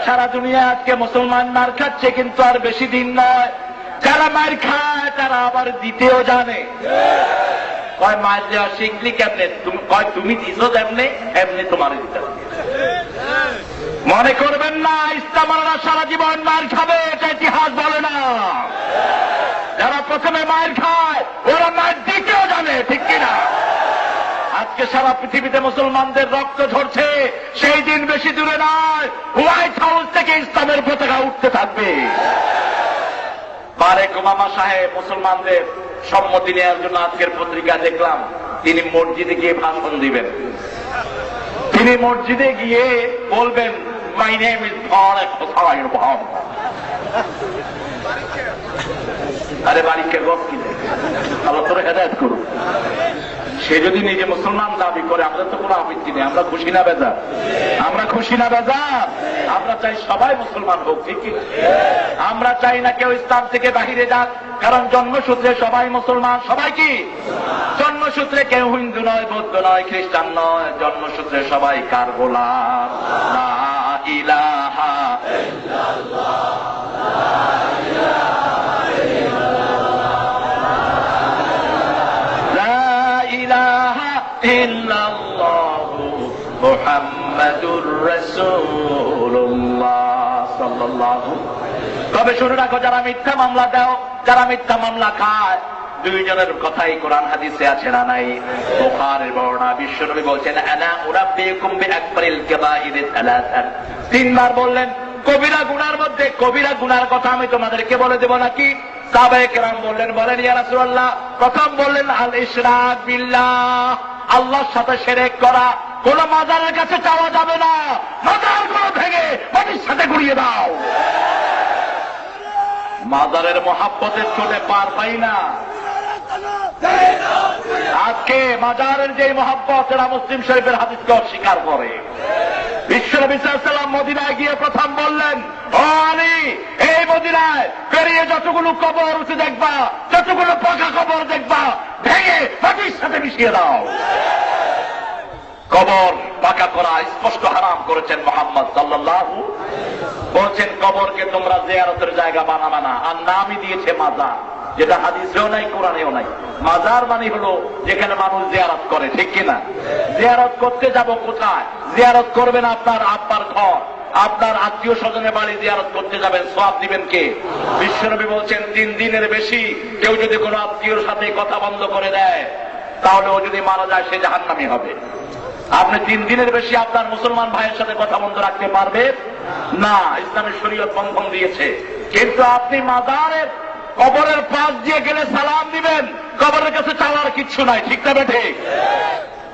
সারা দুনিয়া আজকে মুসলমান মার খাচ্ছে, কিন্তু আর বেশি দিন নয় যারা মার খায় তারা আবার দিতেও জানে। কয় মার দেওয়া শিখলি কেমনে? তুমি দিছো যেমনি এমনি তোমার দিতে। মনে করবেন না ইসলামরা সারা জীবন মার খাবে, এটা ইতিহাস বলে না। যারা প্রথমে মার খায় ওরা মার দিতেও জানে। ঠিক কিনা? আজকে সারা পৃথিবীতে মুসলমানদের রক্ত ঝরছে, সেই দিন বেশি দূরে নয়, হোয়াইট হাউস থেকে ইসলামের পতাকা উঠতে থাকবে। বারেক ওবামা সাহেব মুসলমানদের সম্মতি নেওয়ার জন্য আজকের পত্রিকা দেখলাম তিনি মসজিদে গিয়ে ভাষণ দিবেন। তিনি মসজিদে গিয়ে বলবেন, my name is Barek Obama. আরে বারিকের গপ কিনে আল্লাহ তোর হেদায়েত করুন। সে যদি নিজে মুসলমান দাবি করে, আমাদের তো কোনো আপত্তি নেই। আমরা খুশি না বেজার? আমরা খুশি না বেজার? আমরা চাই সবাই মুসলমান হোক। ঠিক কি? আমরা চাই না কেউ ইসলাম থেকে বাহিরে যাক, কারণ জন্মসূত্রে সবাই মুসলমান। সবাই কি? জন্মসূত্রে কেউ হিন্দু নয়, বৌদ্ধ নয়, খ্রিস্টান নয়, জন্মসূত্রে সবাই কার গোলাম? লা ইলাহা ইল্লাল্লাহ, লা ইলাহা ইল্লাল্লাহু মুহাম্মাদুর রাসূলুল্লাহ সাল্লাল্লাহু। তবে শুনে রাখো, যারা মিথ্যা মামলা দাও, যারা মিথ্যা মামলা খায়, দুইজনের কথাই কোরআন হাদিসে আছে না নাই? বুখারীর বর্ণনা, বিশ্বনবী বলছেন, আনা উনাব্বিউকুম বিআকবারিল কাবাইরি সালাসান। তিনবার বললেন কবিরা গুনার মধ্যে কবিরা গুনার কথা আমি তোমাদেরকে বলে দেব নাকি? সাহাবায়ে কেরাম বললেন, বলেন ইয়া রাসূলুল্লাহ। প্রথম বললেন আল ইশরাক বিল্লাহ, আল্লাহর সাথে শিরক করা। কোন মাজারের কাছে চাওয়া যাবে না, মাজার গুলো ভেঙে মাটির সাথে গুড়িয়ে দাও। মাজারের মহাব্বতের চোটে পার পাই না। আজকে মাজারের যে মহাব্বত, এরা মুসলিম শরীফের হাদিসকে অস্বীকার করে। বিশ্বনবী সাল্লাল্লাহু আলাইহি ওয়াসাল্লাম মদিনায় গিয়ে প্রথম বললেন, ও আলী, এই মদিনায় পেরিয়ে যতগুলো কবর উঠে দেখবা, যতগুলো পাকা কবর দেখবা, ভেঙে মাটির সাথে মিশিয়ে দাও। কবর পাকা করা স্পষ্ট হারাম করেছেন মুহাম্মদ সাল্লাল্লাহু। বলছেন কবরকে তোমরা জিয়ারতের জায়গা বানাবে না, আর নামই দিয়েছে মাজার, যেটা হাদিসেও নাই কোরআনেও নাই। মাজার মানে হলো যেখানে মানুষ জিয়ারত করে, ঠিক কিনা? জিয়ারত করতে যাব কোথায়? জিয়ারত করবেন আপনার আব্বার ঘর, আপনার আত্মীয় স্বজনের বাড়ি জিয়ারত করতে যাবেন, সওয়াব দিবেন কে? বিশ্বনবী বলছেন 3 দিনের বেশি কেউ যদি কোনো আত্মীয়র সাথে কথা বন্ধ করে দেয়, তাহলে ও যদি মারা যায় সে জাহান্নামী হবে। আপনি 3 দিনের বেশি আপনার মুসলমান ভাইয়ের সাথে কথা বন্ধ রাখতে পারবেন না, ইসলামের শরীয়ত বন্ধন দিয়েছে। কিন্তু আপনি মাজারের কবরের পাশ দিয়ে গেলে সালাম দিবেন, কবরের কাছে চাওয়ার কিচ্ছু নাই, ঠিক না বেঠে?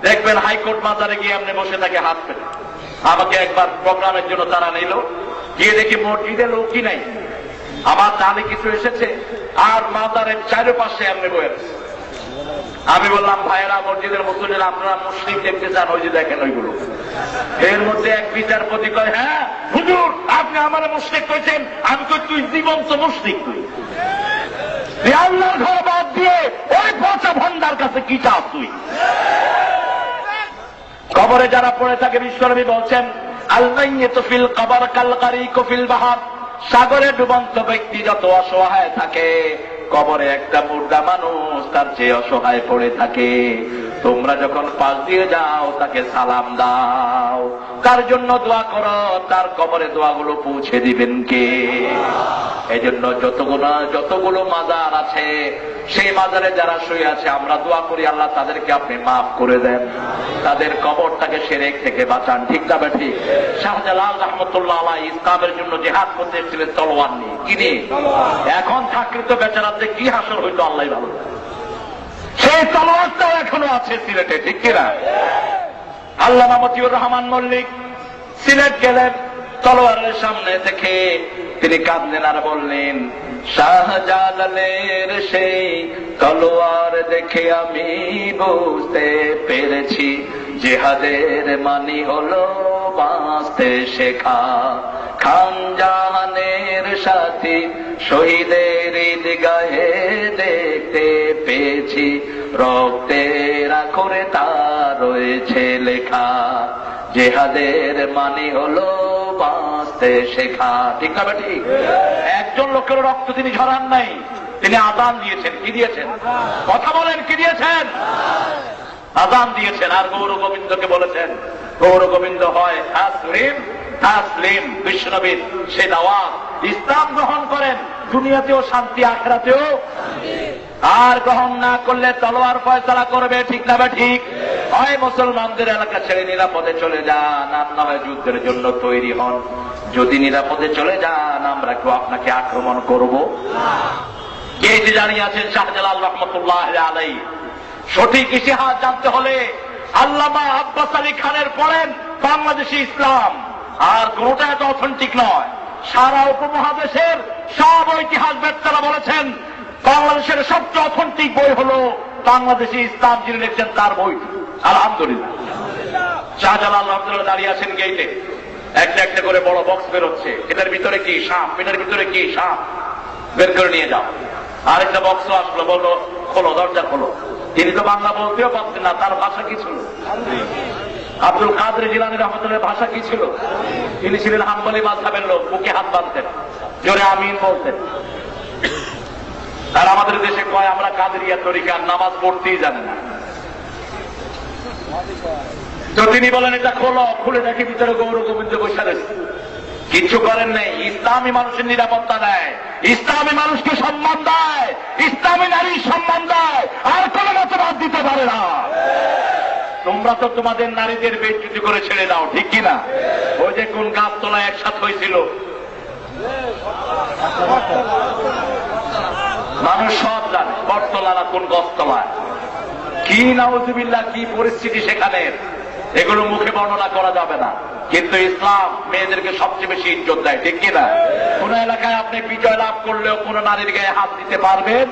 দেখবেন হাইকোর্ট মাজারে গিয়ে আপনি বসে থাকে হাত পেতে। আমাকে একবার প্রোগ্রামের জন্য তারা নিল, গিয়ে দেখি মসজিদে লোকই নাই, আমার ডানে কিছু এসেছে আর মাজারের চারপাশে এমনি বয়ে আছে। আমি বললাম, ভাইয়েরা, মসজিদের মুসল্লিরা, আপনারা মুশরিক দেখতে চান, ওই যে দেখেন ওইগুলো। এর মধ্যে এক বিচারপতি কয়, হ্যাঁ হুজুর, আপনি আমার মুশরিক কইছেন। আমি কই, তুই জীবন্ত মুশরিক, তুই আল্লাহর ঘর বাদ দিয়ে ওই পচা ভন্ডার কাছে কি চাস তুই? কবরে যারা পড়ে থাকে, বিশ্বনবী বলছেন, আল মাইয়িতু ফিল কবর কাল গারিকু ফিল বাহর। সাগরে ডুবন্ত ব্যক্তি যত অসহায় থাকে, কবরে একটা মুর্দা মানুষ তার চেয়ে অসহায় পড়ে থাকে। তোমরা যখন পাশ দিয়ে যাও তাকে সালাম দাও, তার জন্য দোয়া করো, তার কবরে দোয়াগুলো পৌঁছে দিবেন কে? এই জন্য যতগুলো মাজার আছে, সেই মাজারে যারা শুয়ে আছে, আমরা দোয়া করি আল্লাহ তাদেরকে আপনি মাফ করে দেন, তাদের কবরটাকে শিরক থেকে বাঁচান, ঠিক না বেঠি? শাহজালাল রাহমাতুল্লাহ আলাইহি ইসলামের জন্য জিহাদ করতে এসেছিলেন তলোয়ার নিয়ে, কি নিয়ে? এখন চাকরিত বেচারাতে কি হাসর হইতো আল্লাহ ভালো। সেই তলোয়ারটাও এখনো আছে সিলেটে, ঠিক কিনা? আল্লামা মতিউর রহমান মল্লিক সিলেট গেলেন, তলোয়ারের সামনে থেকে তিনি কাঁদলেন আর বললেন, শাহজালালের সেই তলোয়ার দেখে আমি বুঝতে পেরেছি, জিহাদের মানি হলো বাঁচতে শেখা। খান জাহানের সাথী শহীদের ঈদগাহে দেখতে পেয়েছি, রক্তের আখরে তা রয়েছে লেখা, জিহাদের মানি হলো বাঁচতে শেখা, ঠিক না ঠিক? একজন লোকের রক্ত তিনি ঝরান নাই, তিনি আযান দিয়েছেন। কি দিয়েছেন? কথা বলেন, কি দিয়েছেন? আযান দিয়েছেন। আর গৌর গোবিন্দকে বলেছেন, গৌর গোবিন্দ হয় তাসলিম তাসলিম। বিশ্বনবীর সে দাওয়াত, ইসলাম গ্রহণ করেন, দুনিয়াতেও শান্তি, আখিরাতেও। আর গ্রহণ না করলে তলোয়ার ফয়সালা করবে, ঠিক না ঠিক? হয় মুসলমানদের এলাকা ছেড়ে নিরাপদে চলে যান, আর না হয় যুদ্ধের জন্য তৈরি হন। যদি নিরাপদে চলে যান, আমরা কেউ আপনাকে আক্রমণ করব? কে যে জানিয়ে আছেন শাহজালাল রহমতুল্লাহ আলাইহি। সঠিক ইতিহাস জানতে হলে আল্লামা আব্বাস আলী খানের পড়েন বাংলাদেশী ইসলাম, আর কোনটা এত অথেন্টিক নয়। সারা উপমহাদেশের সব ইতিহাসবেত্তারা বলেছেন বাংলাদেশের সবচেয়ে অথেন্টিক বই হলো বাংলাদেশী ইসলাম, যিনি লিখছেন তার বই। আলহামদুলিল্লাহ। শাহজালাল রহমতুল্লাহ দাঁড়িয়ে আছেন গেইটে, একটা একটা করে বড় বক্স বেরোচ্ছে, এটার ভিতরে কি সাপ, এটার ভিতরে কি সাপ, বের করে নিয়ে যাও। আরেকটা বক্স আসলো, বললো খোলো, দরজা খোলো। তিনি তো বাংলা বলতেও পারতেন না, তার ভাষা কি ছিল? আব্দুল কাদের জিলানী রহমতুল্লাহর ভাষা কি ছিল? তিনি ছিলেন হাম্বলি মাযহাবের লোক, বুকে হাত বাঁধতেন, জোরে আমিন বলতেন। আর আমাদের দেশে কয় আমরা কাদেরিয়া তরিকার, নামাজ পড়তেই জানে না। তো তিনি বলেন এটা খোলো, খুলে দেখে ভিতরে গৌর গোবিন্দ বসে রয়েছে, কিচ্ছু করেন নেই। ইসলামী মানুষের নিরাপত্তা দেয়, ইসলামী মানুষকে সম্মান দেয়, ইসলামী নারীর সম্মান দেয়, আর কোন মতবাদ দিতে পারে না। তোমরা তো তোমাদের নারীদের বেইজ্জতি করে ছেড়ে দাও, ঠিক কিনা? ওই যে কোন গাছতলায় একসাথে হয়েছিল, মানুষ সব জানে, বটতলা না কোন গাছতলায়, কি নাউজুবিল্লাহ, কি পরিস্থিতি সেখানে, এগুলো মুখে বর্ণনা করা যাবে না। কিন্তু ইসলাম মেয়েদেরকে সবচেয়ে বেশি ইজ্জত দেয়, ঠিক কিনা? কোন এলাকায় আপনি বিজয় লাভ করলেও কোন নারীর গায়ে হাত দিতে পারবেন,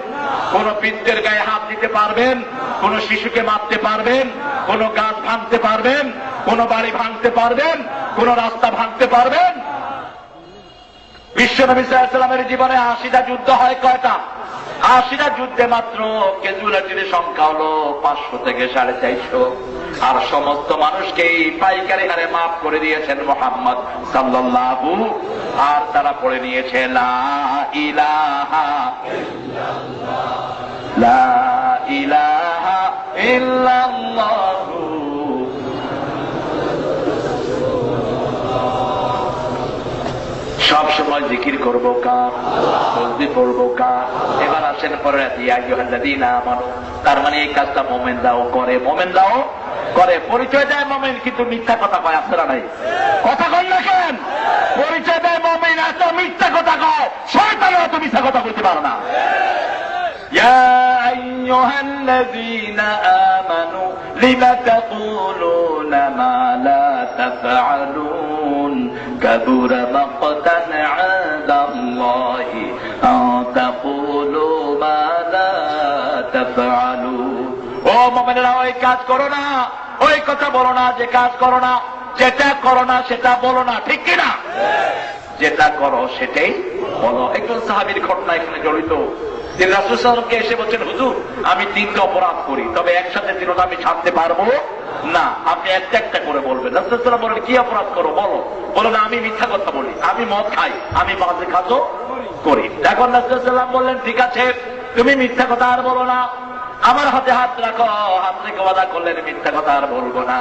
কোন বৃদ্ধের গায়ে হাত দিতে পারবেন, কোন শিশুকে মারতে পারবেন, কোন গাছ ভাঙতে পারবেন, কোন বাড়ি ভাঙতে পারবেন, কোন রাস্তা ভাঙতে পারবেন? বিশ্বনবী সাল্লাল্লাহু আলাইহি ওয়াসাল্লামের জীবনে 80টা যুদ্ধ হয়। কয়টা? 80টা যুদ্ধে মাত্র ক্যাজুয়ালিটির সংখ্যা হলো 500 থেকে 450, আর সমস্ত মানুষকেই পাইকারি হারে মাফ করে দিয়েছেন মুহাম্মদ সাল্লাল্লাহু, আর তারা পড়ে নিয়েছে লা ইলাহা ইল্লাল্লাহ, লা ইলাহা ইল্লাল্লাহু। সব সময় জিকির করবো কার? তসবিহ পড়বো কার? এবার আসেন পরে ইয়া আইয়ুহাল্লাযীনা আমানু, তার মানে এই কাজটা মুমিনরাও করে, মুমিনরাও করে। পরিচয় দেয় মুমিন, কিন্তু মিথ্যা কথা কয়। আপনারা নাই কথা কন না কেন? পরিচয় দেয় মুমিন, এত মিথ্যা কথা কয়, শয়তানও এত মিথ্যা কথা বলতে পারে না। ইয়া আইয়ুহাল্লাযীনা আমানু লিমা তাকুলুনা মা লা তাফআলুন কাবুরা মাকতান ইনদাল্লাহি আন তাকুলু মা লা তাফআলুন। ও মুমিনেরা, ওই কাজ করো না, ওই কথা বলো না, যে কাজ করো না, যেটা করো না সেটা বলো না, ঠিক কিনা? যেটা করো সেটাই বলো। একজন সাহাবীর ঘটনা এখানে জড়িত। তিনি রাসূল সাল্লাল্লাহু আলাইহি ওয়াসাল্লামকে এসে বলছেন, হুজুর আমি 3টা অপরাধ করি, তবে একসাথে 3টা আমি ছাড়তে পারবো না, আপনি একটা একটা করে বলবেন। রাসূল সাল্লাল্লাহু আলাইহি ওয়াসাল্লাম বলেন, কি অপরাধ করো বলো? বলো না, আমি মিথ্যা কথা বলি, আমি মদ খাই, আমি বাজে কাজও করি। এখন রাসূল সাল্লাল্লাহু আলাইহি ওয়াসাল্লাম বললেন, ঠিক আছে তুমি মিথ্যা কথা আর বলো না, আমার হাতে হাত রাখো, হাত রেখে ওয়াদা করলেন মিথ্যা কথা আর বলবো না।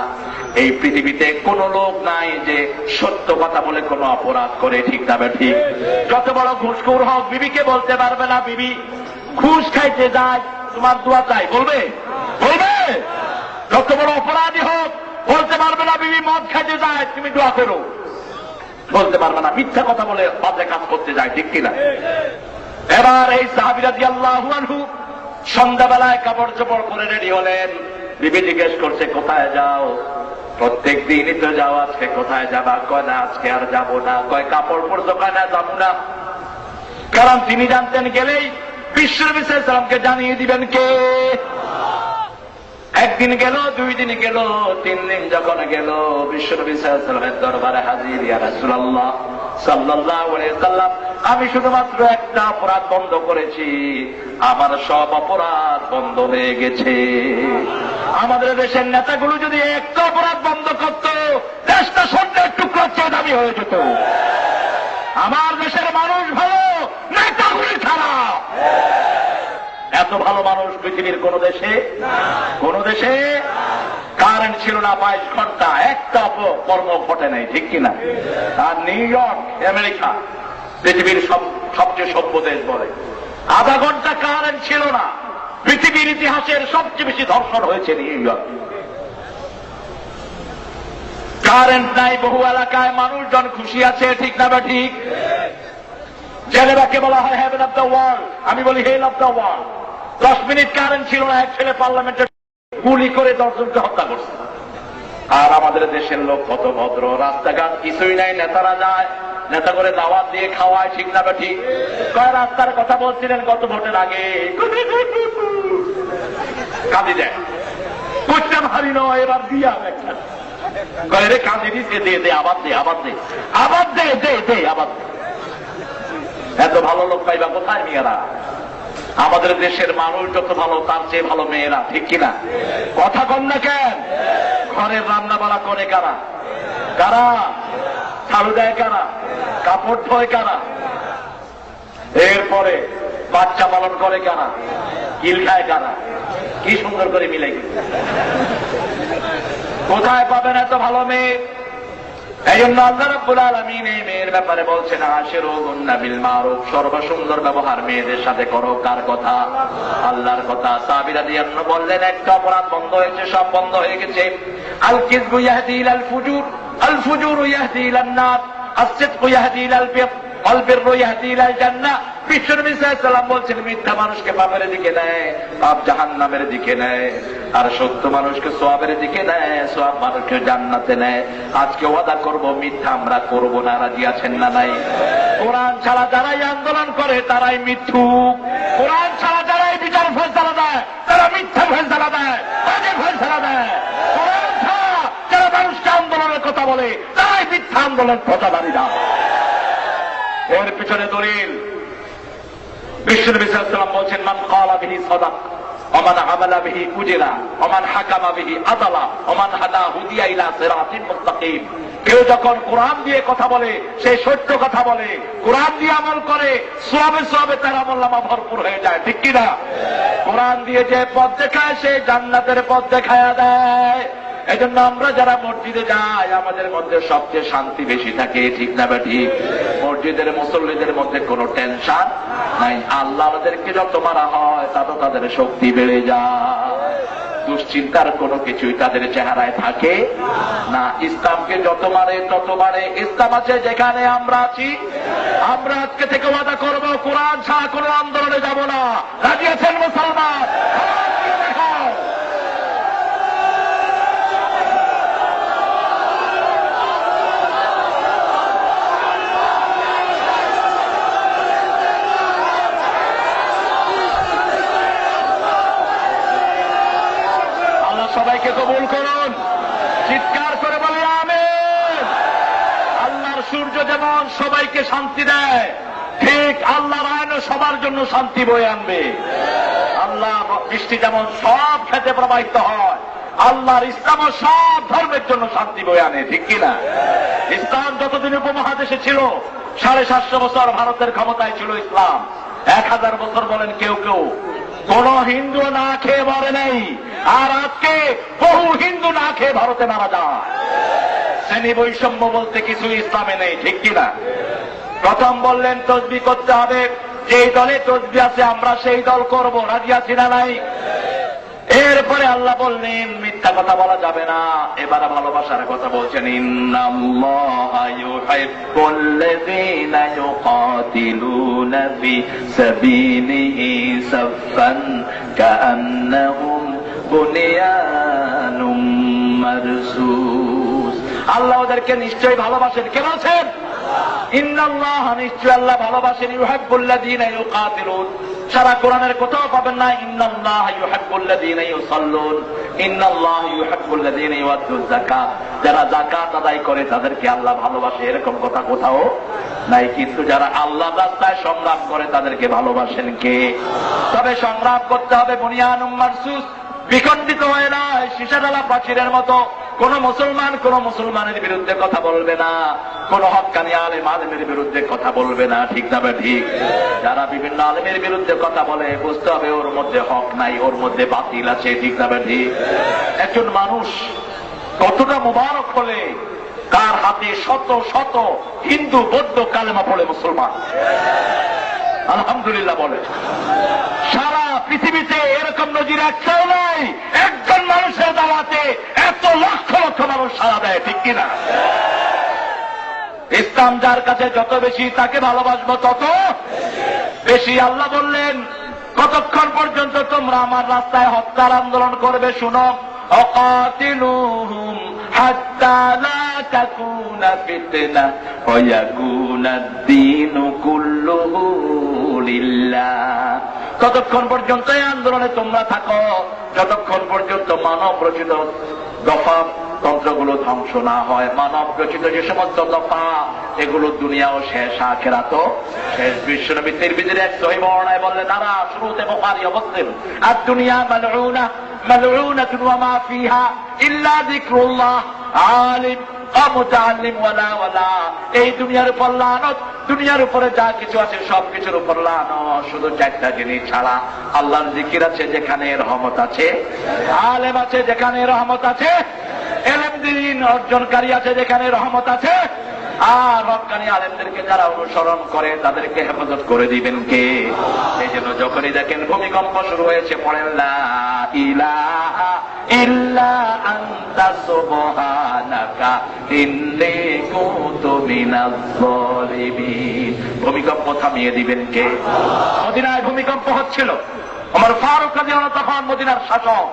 এই পৃথিবীতে কোন লোক নাই যে সত্য কথা বলে কোনো অপরাধ করে, ঠিক না ঠিক? যত বড় ঘুষখোর হোক, বিবিকে বলতে পারবে না বিবি ঘুষ খাইতে যায়, তোমার দোয়া চাই, বলবে? বলবে? যত বড় অপরাধী হোক বলতে পারবে না বিবি মদ খাইতে যায়, তুমি দোয়া করো, বলতে পারবে না। মিথ্যা কথা বলে বাজে কাজ করতে যায়, ঠিক কিনা? এবার এই সাহাবী রাদিয়াল্লাহু আনহু সন্ধ্যাবেলায় কাপড় চোপড় পরে রেডি হলেন। বিবি জিজ্ঞেস করছে, কোথায় যাও? প্রত্যেক দিনই তো যাও, আজকে কোথায় যাবা? কয় না আজকে আর যাবো না। কয় কাপড় পরছো? কয় না যাবো না। কারণ তিনি জানতেন গেলেই বিশ্বনবী সাল্লাল্লাহু আলাইহি ওয়াসাল্লামকে জানিয়ে দিবেন কে। একদিন গেল, 2 দিন গেল, 3 দিন যখন গেল, বিশ্বনবী সাল্লাল্লাহু আলাইহি ওয়াসাল্লামের দরবারে হাজির। ইয়া রাসূলুল্লাহ সাল্লাল্লাহু আলাইহি ওয়াসাল্লাম, আমি শুধুমাত্র একটা অপরাধ বন্ধ করেছি, আমার সব অপরাধ বন্ধ হয়ে গেছে। আমাদের দেশের নেতাগুলো যদি একটা অপরাধ বন্ধ করত, দেশটা স্বর্ণের টুকরো চেয়ে দামি হয়ে যেত। আমার দেশের মানুষ ভালো, নেতাগুলি খারাপ। এত ভালো মানুষ পৃথিবীর কোন দেশে, কোন দেশে কারেন্ট ছিল না 22 ঘন্টা, একটা কর্ম ঘটে নাই, ঠিক কিনা? আর নিউ ইয়র্ক, আমেরিকা পৃথিবীর সবচেয়ে সভ্য দেশ বলে, আধা ঘন্টা কারেন্ট ছিল না। পৃথিবীর ইতিহাসের সবচেয়ে বেশি ধর্ষণ হয়েছে নিউ ইয়র্ক। কারেন্ট নাই, বহু এলাকায় মানুষজন খুশি আছে, ঠিক না বা ঠিক? জেনেভাকে বলা হয় হেভেন অফ দ্য ওয়ার্ল্ড, আমি বলি hell of the world. 10 minute current ছিল না, এক ছেলে পার্লামেন্টে গুলি করে 10 জনকে হত্যা করছে। আর আমাদের দেশের লোক কত ভদ্র, রাস্তাঘাট কিছুই নাই, নেতারা যায়, নেতা করে দাওয়াত দিয়ে খাওয়ায়, ঠিক না বা ঠিক? কয় রাস্তার কথা বলছিলেন গত ভোটের আগে, কাঁদি দেয়, বুঝতাম হারি নয়, এবার দিয়া একটা কয় রে কাঁদি দিচ্ছে, দে দে, আবার দে, আবার দে, আবার দে, দে দে, আবার দে। এত ভালো লোক পাইবা কোথায় মেয়েরা? আমাদের দেশের মানুষ যত ভালো, তার চেয়ে ভালো মেয়েরা, ঠিক কিনা? কথা কম না কেন? ঘরের রান্না বাড়া করে কারা? কারা? ঝাড়ু দেয় কারা? কাপড় ধোয় কারা? এরপরে বাচ্চা পালন করে কারা? কিল খায় কারা? কি সুন্দর করে মিলে গেল। কোথায় পাবেন এত ভালো মেয়ে? এই জন্য আল্লাহ রাব্বুল আলামিন এই মেয়ের ব্যাপারে বলছেন, আশিরুহুন্না বিল মারুফ, সর্বসুন্দর ব্যবহার মেয়েদের সাথে করো। কার কথা? আল্লাহর কথা। সাহাবী রাদিয়াল্লাহু আনহু বললেন, একটা অপরাধ বন্ধ হয়েছে, সব বন্ধ হয়ে গেছে। আল কিযবু ইয়াহদি ইলাল ফুজুর, আল ফুজুরু ইয়াহদি ইলান নার, আস-সিদকু ইয়াহদি ইলাল বির, আল বিররু ইয়াহদি ইলাল জান্নাহ। বিশ্বনবী সাল্লাল্লাহু আলাইহি ওয়াসাল্লাম বলছেন, মিথ্যা মানুষকে পাপের দিকে নেয়, পাপ জাহান্নামের দিকে নেয়, আর সত্য মানুষকে সওয়াবের দিকে নেয়, সওয়াব মানুষকে জান্নাতে নেয়। আজকে ওয়াদা করব, মিথ্যা আমরা করব না। রাজি আছেন না নাই? কোরআন ছাড়া যারাই আন্দোলন করে তারাই মিথ্যুক। কোরআন ছাড়া যারাই বিচার ফয়সালা দেয় তারা মিথ্যা ফয়সালা দেয়, বাজে ফয়সালা দেয়। কোরআন ছাড়া যারা মানুষকে আন্দোলনের কথা বলে তারাই মিথ্যা আন্দোলনের প্রচারকারীরা। এর পিছনে দলিল বিশ্বনবী সাল্লাল্লাহু আলাইহি ওয়াসাল্লাম বলছেন, মান ক্বালা বিহি সাদাক ওমান আমালা বিহি উজরা ওমান হাকামা বিহি আদালা ওমান হাদা হুদিয়া ইলা সিরাতিন মুস্তাকিম। কেউ যখন কোরআন দিয়ে কথা বলে, সে সত্য কথা বলে, কোরআন দিয়ে আমল করে, সওয়াবে সওয়াবে তার আমলনামা ভরপুর হয়ে যায়, ঠিক কি না? কোরআন দিয়ে যে পথ দেখায়, সে জান্নাতের পথ দেখায়া দেয়। এজন্য আমরা যারা মসজিদে যাই, আমাদের মধ্যে সবচেয়ে শান্তি বেশি থাকে, ঠিক না ঠিক? মসজিদের মুসল্লিদের মধ্যে কোনো টেনশন নাই। আল্লাহদেরকে যত মারা হয় তত তাদের শক্তি বেড়ে যায়, দুশ্চিন্তার কোনো কিছুই তাদের চেহারায় থাকে না। ইসলামকে যত মারে তত মারে। ইসলাম আছে যেখানে আমরা আছি। আমরা আজকে থেকে ওয়াদা করব, কোরআন ছাড়া কোনো আন্দোলনে যাব না। রাজি আছেন মুসলমান? সবাইকে কবুল করুন, চিৎকার করে বলি আমিন। আল্লাহর সূর্য যেমন সবাইকে শান্তি দেয়, ঠিক আল্লাহর আইনও সবার জন্য শান্তি বয়ে আনবে। আল্লাহ বৃষ্টি যেমন সব ক্ষেত্রে প্রবাহিত হয়, আল্লাহর ইসলামও সব ধর্মের জন্য শান্তি বয়ে আনে, ঠিক কিনা? ইসলাম যতদিন উপমহাদেশে ছিল, 750 বছর ভারতের ক্ষমতায় ছিল ইসলাম। 1000 বছর বলেন কেউ কেউ, কোন হিন্দু না খেয়ে মরে নেই। আর আজকে বহু হিন্দু না খেয়ে ভারতে মারা যায়। শ্রেণী বৈষম্য বলতে কিছু ইসলামে নেই, ঠিক কিনা? প্রথম বললেন তসবিহ করতে হবে, যেই দলে তসবিহ আছে আমরা সেই দল করব, রাজি আছি না নাই? এরপরে আল্লাহ বললেন মিথ্যা কথা বলা যাবে না। এবার ভালোবাসার কথা বলছেন, ইন্নাল্লাহা ইউহিব্বুল্লাযীনা ইউকাতিলুনা ফি সাবিলিহি সাফফান কাআন্নাহুম বুনিয়ানুম মারসুস। আল্লাহ ওদেরকে নিশ্চয়ই ভালোবাসেন। কে বলছেন? ইন্নাল্লাহ, নিশ্চয় আল্লাহ ভালোবাসেন, ইউহিব্বুল্লাযীনা ইউকাতিলুন। সারা কোরআনের কোথাও পাবেন না ইন্নাল্লাহ ইউহিব্বুল্লাযীনা ইউসাল্লুন, ইন্নাল্লাহ ইউহিব্বুল্লাযীনা ইউআতুয যাকাত। যারা যাকাত আদায় করে তাদেরকে আল্লাহ ভালোবাসে, এরকম কথা কোথাও নাই। কিন্তু যারা আল্লাহর রাস্তায় সংগ্রাম করে তাদেরকে ভালোবাসেন কে? তবে সংগ্রাম করতে হবে বুনিয়ানুম মারসুস, বিখণ্ডিত হয়ে না, সীসাডালা প্রাচীরের মতো। কোন মুসলমান কোন মুসলমানের বিরুদ্ধে কথা বলবে না, কোন হক্কানি আলেম আলেমের বিরুদ্ধে কথা বলবে না, ঠিক না ঠিক? যারা বিভিন্ন আলেমের বিরুদ্ধে কথা বলে, বুঝতে হবে ওর মধ্যে হক নাই, ওর মধ্যে বাতিল আছে, ঠিক না ঠিক? একজন মানুষ কতটা মুবারক হলে তার হাতে শত শত হিন্দু বৌদ্ধ কালেমা পড়ে মুসলমান, আলহামদুলিল্লাহ বলে। সারা পৃথিবীতে এরকম নজির একটাও নাই, একজন মানুষের দাওয়াতে এত লক্ষ লক্ষ মানুষ সাড়া দেয়, ঠিক কিনা? ইসলাম যার কাছে যত বেশি তাকে ভালোবাসবো তত বেশি। আল্লাহ বললেন, কতক্ষণ পর্যন্ত তোমরা আমার রাস্তায় হত্যার আন্দোলন করবে? শুনো, অকাতিলুহুম হাত্তা লা তাকুনা ফিতনা ওয়া ইয়াকুনা আদ-দীনু কুল্লুহু লিল্লাহ। ততক্ষণ পর্যন্ত এই আন্দোলনে তোমরা থাকো, যতক্ষণ পর্যন্ত মানব রচিত দফা তন্ত্রগুলো ধ্বংস না হয়। মানব রচিত যে সমস্ত দফা, এগুলো দুনিয়াও শেষ, আখিরাতও শেষ। বিশ্বনবী তিরমিজির এক সহিহ বর্ণনায় বললেন, নারা শুরুতে বুখারী ও মুসলিম, আদ-দুনিয়া মালউনা মালউনাতুন ওয়া মা ফিহা ইল্লা যিকরুল্লাহ আলিম মুতাআল্লিম ওয়ালা ওয়ালা। এই দুনিয়ার উপর লানত, দুনিয়ার উপরে যা কিছু আছে সব কিছুর উপর লানত, শুধু 4টা জিনিস ছাড়া। আল্লাহর জিকির আছে যেখানে রহমত আছে, আলেম আছে যেখানে রহমত আছে, ইলম দ্বীন অর্জনকারী আছে যেখানে রহমত আছে, আর হক্কানি আলেমদেরকে যারা অনুসরণ করে তাদেরকে হেফাজত করে দিবেন কে? এই জন্য যখনই দেখেন ভূমিকম্প শুরু হয়েছে, পড়েন লা ইলাহা ইল্লা আনতা সুবহানাকা ইন্নী কুনতু মিনাজ জালিমিন। ভূমিকম্প থামিয়ে দিবেন কে? মদিনায় ভূমিকম্প হচ্ছিল, ওমর ফারুক রাদিয়াল্লাহু তখন মদিনার শাসক,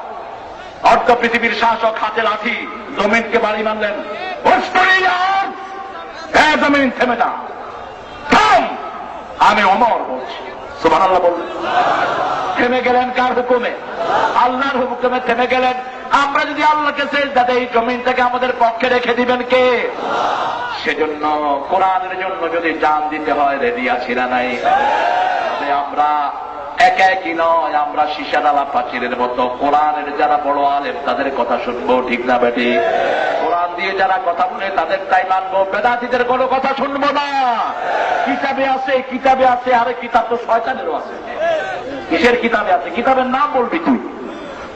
অর্ধ পৃথিবীর শাসক, হাতে লাঠি, জমিনকে বাড়ি মারলেন, জমিন থেমে যা, থাম, আমি ওমর বলছি, সুবহানাল্লাহ বললেন। থেমে গেলেন কার হুকুমে? আল্লাহর হুকুমে থেমে গেলেন। আমরা যদি আল্লাহকে সেজদা দেই জমিনটাকে আমাদের পক্ষে রেখে দিবেন কে? সেজন্য কোরআনের জন্য যদি জান দিতে হয় রেডি আছি না নাই? তবে আমরা একা একই নয়, আমরা সীসাডালা প্রাচীরের মতো কোরআনের যারা বড় আলেম তাদের কথা শুনবো, ঠিক না বেটি? কোরআন দিয়ে যারা কথা বলে তাদের তাই মানবো, বেদাতীদের কোনো কথা শুনবো না। কিতাবে আছে, কিতাবে আছে, আরে কিতাব তো শয়তানেরও আছে। কিসের কিতাবে আছে? কিতাবের নাম বলবি তুই,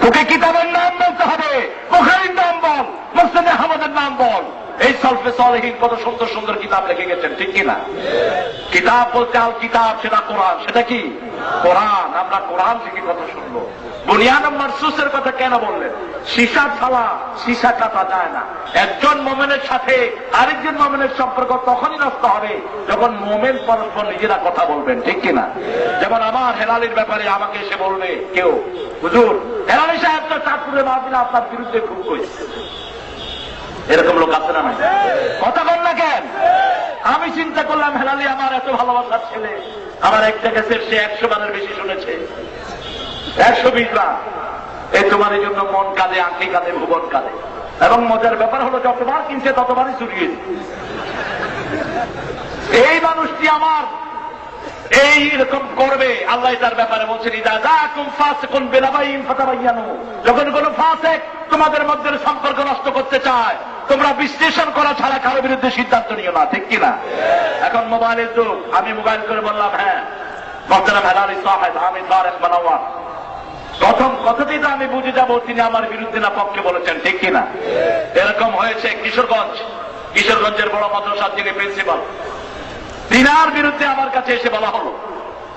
তোকে কিতাবের নাম বলতে হবে। বুখারীর নাম বল, মুসলিম আহমদের নাম বল। এই সলফে সালেহীন কত সুন্দর সুন্দর কিতাব লিখে গেছেন, ঠিক কিনা? কিতাব বলতে আল কিতাব, সেটা কোরআন। সেটা কি? কোরআন। আমরা কোরআন থেকে কথা শুনবো। বুনিয়ান মারসুসের কথা কেন বললেন? সীসা ছাড়া সীসা কাটা যায় না। একজন মোমেনের সাথে আরেকজন মোমেনের সম্পর্ক তখনই নষ্ট হবে যখন মোমেন পরস্পর নিজেরা কথা বলবেন, ঠিক কিনা? যেমন আমার হেলালির ব্যাপারে আমাকে এসে বলবে কেউ, হুজুর হেলালি সাহেব তো চাঁদপুরে মাহফিলে আপনার বিরুদ্ধে খুব করেছে। এরকম লোক আছে না? কথা বল না কেন? আমি চিন্তা করলাম হেলালি আমার এত ভালোবাসার ছেলে, আমার একটা ক্যাসেট সে 100 বারের বেশি শুনেছে, 120 বার। এই তোমার এই জন্য মন কাঁদে, আঁখি কাঁদে, ভুবন কাঁদে। এবং মজার ব্যাপার হলো যতবার কিনছে ততবারই চুরিয়েছে। এই মানুষটি আমার এই রকম করবে, আল্লাহ তার ব্যাপারে বলছেন যখন কোন ফাসেক তোমাদের মধ্যে সম্পর্ক নষ্ট করতে চায় তোমরা বিশ্লেষণ করা ছাড়া কারো বিরুদ্ধে সিদ্ধান্ত নিও না, ঠিক কিনা? এখন মোবাইলের যুগ। আমি মোবাইল করে বললাম, হ্যাঁ মোহতারাম হেলালি সাহেব আমি তারেক মানওয়ার, প্রথম কথাতেই তো আমি বুঝে যাব তিনি আমার বিরুদ্ধে না পক্ষে বলেছেন, ঠিক কিনা? এরকম হয়েছে কিশোরগঞ্জের বড় মাদ্রাসার যিনি প্রিন্সিপাল, তিনার বিরুদ্ধে আমার কাছে এসে বলা হলো।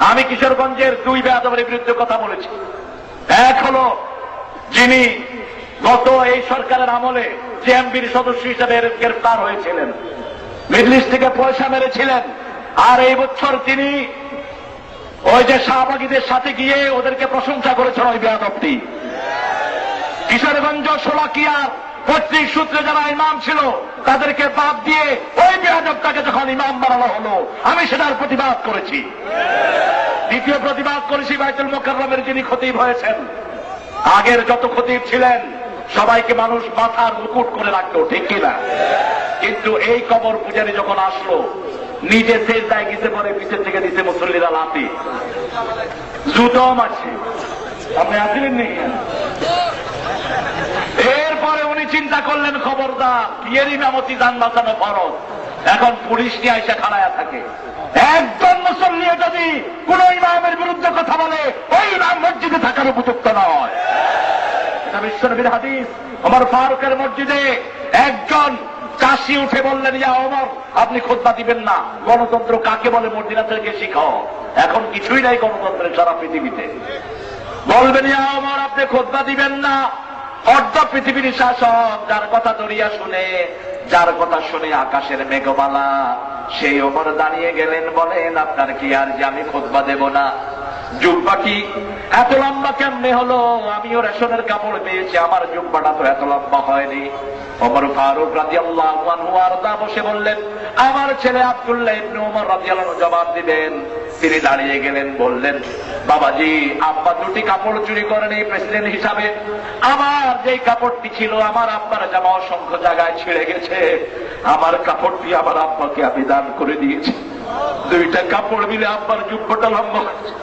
আমি কিশোরগঞ্জের 2 বেয়াদবের বিরুদ্ধে কথা বলেছি। এক হলো যিনি গত এই সরকারের আমলে জেএমবির সদস্য হিসেবে গ্রেফতার হয়েছিলেন, মিডল ইস্ট থেকে পয়সা মেরেছিলেন, আর এই বছর তিনি ওই যে শাহবাগীদের সাথে গিয়ে ওদেরকে প্রশংসা করেছেন ওই বেয়াদবটি। কিশোরগঞ্জ শোলাকিয়ার পৈতৃক সূত্রে যারা ইমাম ছিল তাদেরকে বাদ দিয়ে ওই বেয়াদবটাকে যখন ইমাম বানানো হলো আমি সেটার প্রতিবাদ করেছি। দ্বিতীয় প্রতিবাদ করেছি বাইতুল মোকাররমের যিনি খতিব হয়েছেন। আগের যত খতিব ছিলেন সবাইকে মানুষ মাথার মুকুট করে রাখতো, ঠিক কিনা? কিন্তু এই কবর পূজারি যখন আসলো নিজে সেজদায় গিতে পরে পিছের থেকে দিতে মুসল্লিরা লাথি, জুতো মারছে। আপনি আসলেন নি? এরপরে উনি চিন্তা করলেন খবরদার বিয়ের ইমামতি যান বাঁচানো ফরজ। এখন পুলিশ নিয়ে এসে খাড়ায়া থাকে। একজন মুসল্লি যদি কোন ইমামের বিরুদ্ধে কথা বলে ওই ইমাম মসজিদে থাকার উপযুক্ত নয়। এটা বিশ্বনবীর হাদিস। ওমর ফারুকের মসজিদে একজন চাষি উঠে বললেন, ইয়া ওমর আপনি খুতবা দিবেন না, গণতন্ত্র কাকে বলে মদিনা থেকে শিখাও। এখন কিছুই নাই গণতন্ত্রের সারা পৃথিবীতে। বলবেন ইয়া ওমর আপনি খুতবা দিবেন না, অর্ধ পৃথিবীর শাসক যার কথা দরিয়া শুনে, যার কথা শুনে আকাশের মেঘমালা, সেই ওমর দাঁড়িয়ে গেলেন, বলেন আপনার কি আর যে আমি খুতবা দেব না? জুব্বা কি এত লম্বা কেমনে হলো? আমিও রেশনের কাপড় পেয়েছি, আমার জুব্বাটা তো এত লম্বা হয়নি। ওমর ফারুক রাদিয়াল্লাহু আনহু আরদা বসে বললেন, আমার ছেলে আব্দুল্লাহ ইবনে ওমর রাদিয়াল্লাহু আনহু জবাব দিবেন। তিনি দাঁড়িয়ে গেলেন, বললেন, বাবাজি আব্বা 2টি কাপড় চুরি করেনি প্রেসিডেন্ট হিসাবে। আমার যেই কাপড়টি ছিল আমার আব্বার জামা অসংখ্য জায়গায় ছিঁড়ে গেছে, আমার কাপড়টি আমার আব্বাকে আমি দান করে দিয়েছি। 2টা কাপড় মিলে আব্বার জুব্বাটা লম্বা হয়েছে।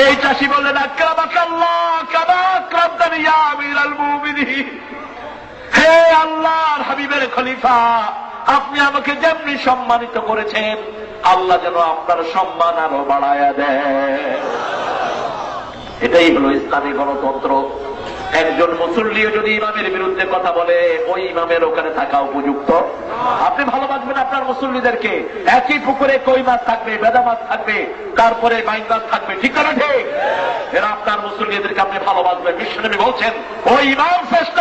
এই চাষি বললেন, আকরামাকাল্লাহ কামা আকরামতানি ইয়া আমিরাল মুমিনিন, হে আল্লাহর হাবিবের খলিফা আপনি আমাকে যেমনি সম্মানিত করেছেন আল্লাহ যেন আপনার সম্মান আরো বাড়ায়া দেয়। এটাই হলো ইসলামী গণতন্ত্র। একজন মুসল্লিও যদি ইমামের বিরুদ্ধে কথা বলে ওই ইমামের ওখানে থাকা উপযুক্ত। আপনি ভালোবাসবেন আপনার মুসল্লিদেরকে, একই পুকুরে কই মাছ থাকবে, বেদা মাছ থাকবে, তারপরে বাইন মাছ থাকবে, ঠিক না ঠিক? এরা আপনার মুসল্লিদেরকে আপনি ভালোবাসবেন। বিশ্বনবী বলছেন ওই ইমাম শ্রেষ্ঠ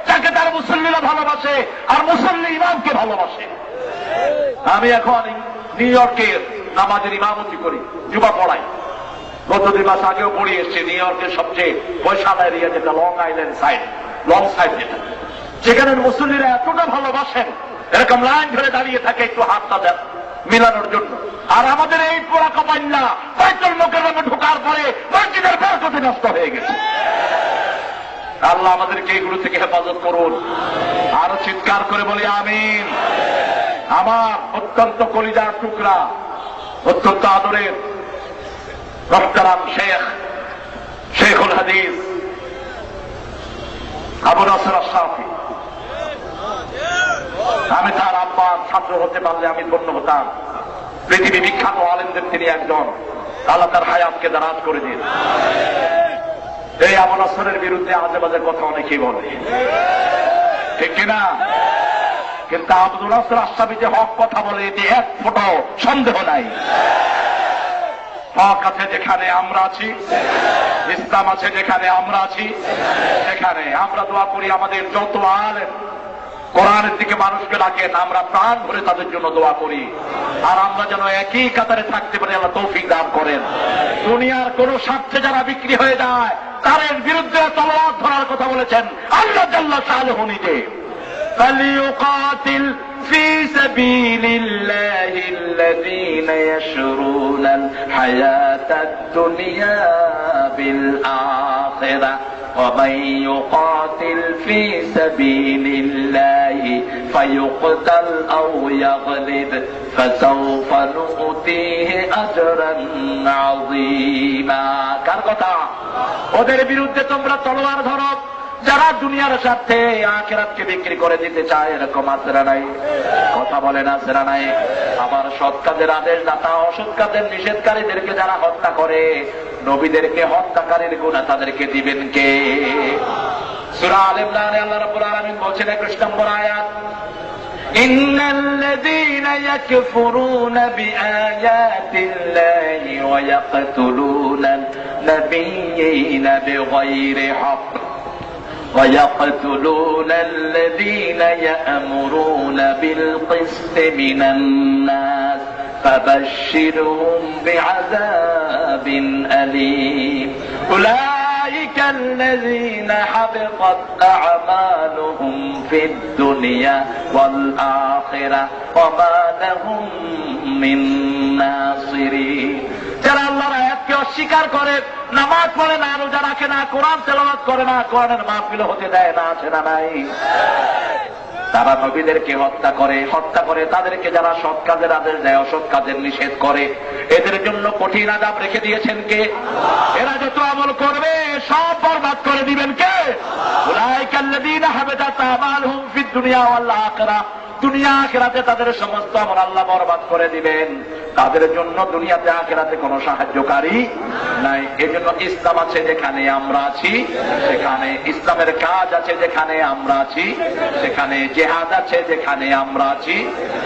যাকে তার মুসল্লিরা ভালোবাসে, আর মুসল্লি ইমামকে ভালোবাসে। আমি এখন নিউ ইয়র্কের নামাজের ইমামতি করি, যুবা পড়াই। গত 2 মাস আগেও পড়িয়ে এসছে নিউ ইয়র্কের সবচেয়ে পয়সালা এরিয়া যেটা long island side, long side যেটা, সেখানে মুসল্লিরা এতটা ভালোবাসেন এরকম লাইন ধরে দাঁড়িয়ে থাকে একটু হাতটা দেন মিলানোর জন্য। আর আমাদের এই পোড়া কপাইল্লা বাইতুল মোকাররমে ঢোকার পরে মসজিদের বরকত নষ্ট হয়ে গেছে। আল্লাহ আমাদেরকে এগুলো থেকে হেফাজত করুন। আরো চিৎকার করে বলি আমিন। আমার অত্যন্ত কলিজার টুকরা, অত্যন্ত আদরের মোহতারাম শেখুল হাদিস আবু নাসর আশরাফি, আমি তার আব্বার ছাত্র হতে পারলে আমি ধন্য হতাম। পৃথিবী বিখ্যাত আলেমদের তিনি একজন। আল্লাহ তার হায়াতকে দারাজ করে দিন। এই আবু নাসরের বিরুদ্ধে আজে বাজে কথা অনেকেই বলে, ঠিক কিনা? কিন্তু আব্দুল নাসর আশরাফি যে হক কথা বলে এটি এক ফোঁটাও সন্দেহ নাই। হক আছে যেখানে আমরা আছি, ইসলাম আছে যেখানে আমরা আছি, সেখানে আমরা দোয়া করি আমাদের যত আলেম কোরআনের দিকে মানুষকে ডাকেন, আমরা প্রাণ ভরে তাদের জন্য দোয়া করি। আর আমরা যেন একই কাতারে থাকতে পারি, আল্লাহ তৌফিক দান করেন। দুনিয়ার কোন স্বার্থে যারা বিক্রি হয়ে যায় তাদের বিরুদ্ধে তলোয়ার ধরার কথা বলেছেন আল্লাহ জাল্লা শাআনুহু নিজে। فليقاتل في سبيل الله الذين يشرون الحياة الدنيا بالآخرة ومن يقاتل في سبيل الله فيقتل أو يغلب فسوف نؤتيه أجرا عظيما। কার কথা? ওদের বিরুদ্ধে তোমরা তলোয়ার ধরো যারা দুনিয়ার স্বার্থে আখিরাতকে বিক্রি করে দিতে চায়। এরকম আসেরা নাই? কথা বলেন আসেরা নাই? আবার সৎ কাজের আদেশ দাতা অসৎ কাজের নিষেধকারীদেরকে যারা হত্যা করে, নবীদেরকে হত্যাকারীর গুনাহ তাদেরকে দিবেন কে? সূরা আলে ইমরানে আল্লাহ রাব্বুল আলামিন বলেন 21 নম্বর আয়াত, ইন্নাল্লাযীনা ইয়াকফুরুনা বিআয়াতিল্লাহি ওয়া ইয়াকতুলুনা নাবিয়্যিনা বিগাইরি হক ويقتلون الذين يأمرون بالقسط من الناس فبشرهم بعذاب أليم أولئك الذين حبطت أعمالهم في الدنيا والآخرة وما لهم من ناصرين। যারা আল্লাহর আয়াতকে অস্বীকার করে, নামাজ পড়ে না, রোজা রাখে না, কোরআন তেলাওয়াত করে না, কোরআনের মাহফিল হতে দেয় না, আছে না নাই? তারা নবীদেরকে হত্যা করে তাদেরকে যারা সৎ কাজের আদেশ দেয় অসৎ কাজের নিষেধ করে, এদের জন্য কঠিন আযাব রেখে দিয়েছেন কে? এরা যত আমল করবে সব বরবাদ করে দিবেন কে? উলাইকাল্লাযীনা হাবিতাত আমালুহুম ফিদ দুনিয়া ওয়াল আখিরাহ, দুনিয়া আখিরাতে তাদের সমস্ত আমল আল্লাহ বরবাদ করে দিবেন। তাদের জন্য দুনিয়াতে আখিরাতে কোনো সাহায্যকারী নাই। এজন্য ইসলাম আছে যেখানে আমরা আছি সেখানে, ইসলামের কাজ আছে যেখানে আমরা আছি সেখানে, জিহাদ আছে যেখানে আমরা আছি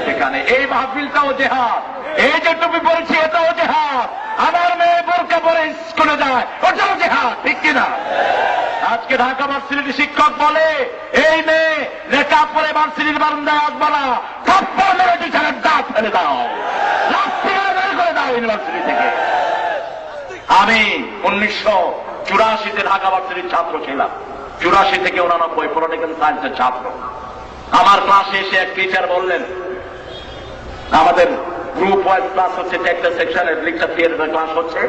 সেখানে। এই মাহফিলটাও জিহাদ, এই যে টুপি পরেছি এটাও জিহাদ, আমার মেয়ে বোরকা পরে স্কুলে যায় ওটাও জিহাদ, ঠিক কিনা? আজকে ঢাকা ভার্সিটির শিক্ষক বলে এই মেয়ে নেকাব পরে ভার্সিটির বারান্দায় আসবে না, থাপ্পড় মেরে টিচারের দাঁত ফেলে দাও, লাঠি মেরে বের করে দাও ইউনিভার্সিটি থেকে। আমি 1984-তে ঢাকা ভার্সিটির ছাত্র ছিলাম, 84 থেকে 89 পলিটিক্যাল সায়েন্সের ছাত্র। আমার ক্লাসে এসে এক টিচার বললেন, আমাদের গ্রুপ ওয়াইজ ক্লাস হচ্ছে, একটা সেকশনের লেকচার থিওরির ক্লাস হচ্ছে,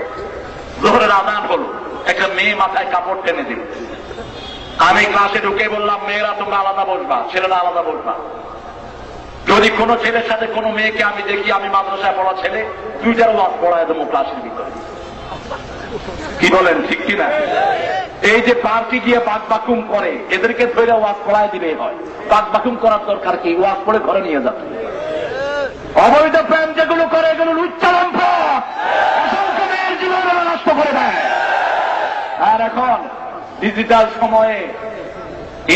জোহরের আযান হলো, একটা মেয়ে মাথায় কাপড় টেনে দিল। আমি ক্লাসে ঢুকে বললাম, মেয়েরা তোমরা আলাদা বসবা, ছেলেরা আলাদা বসবা। যদি কোনো ছেলের সাথে কোনো মেয়েকে আমি দেখি, আমি মাদ্রাসায় পড়া ছেলে, 2টার ওয়াজ পড়ায় দেবো ক্লাসের ভিতরে। কি বলেন, ঠিক কিনা? এই যে পার্কে গিয়ে বাক বাকুম করে, এদেরকে ধরে ওয়াজ পড়ায় দিলে হয়। বাক বাকুম করার দরকার কি? ওয়াজ পড়ে ঘরে নিয়ে যাবে। অবৈধ প্রেম যেগুলো করে এগুলো উচ্চারণ অসংখ্য মেয়ের জীবন নষ্ট করে দেয়। আর এখন ডিজিটাল সময়ে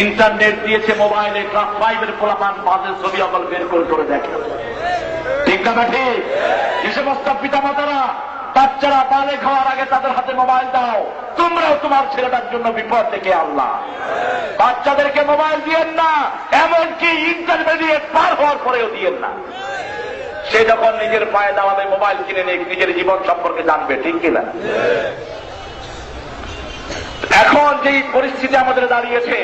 ইন্টারনেট দিয়েছে, মোবাইলে ক্লাস 5-এর পোলাপান বাজের ছবি আবার বের করে দেখে, ঠিক না? ঠিক। যে সমস্ত পিতা মাতারা বাচ্চারা বালে খাওয়ার আগে তাদের হাতে মোবাইল দাও, তোমরাও তোমার ছেলেটার জন্য বিপদ ডেকে আল্লাহ। বাচ্চাদেরকে মোবাইল দিয়েন না, এমনকি ইন্টারমিডিয়েট পার হওয়ার পরেও দিয়েন না। সে যখন নিজের পায়ে দাঁড়াবে, মোবাইল কিনে নিয়ে নিজের জীবন সম্পর্কে জানবে, ঠিক কিনা? এখন যে পরিস্থিতি আমাদের দাঁড়িয়েছে,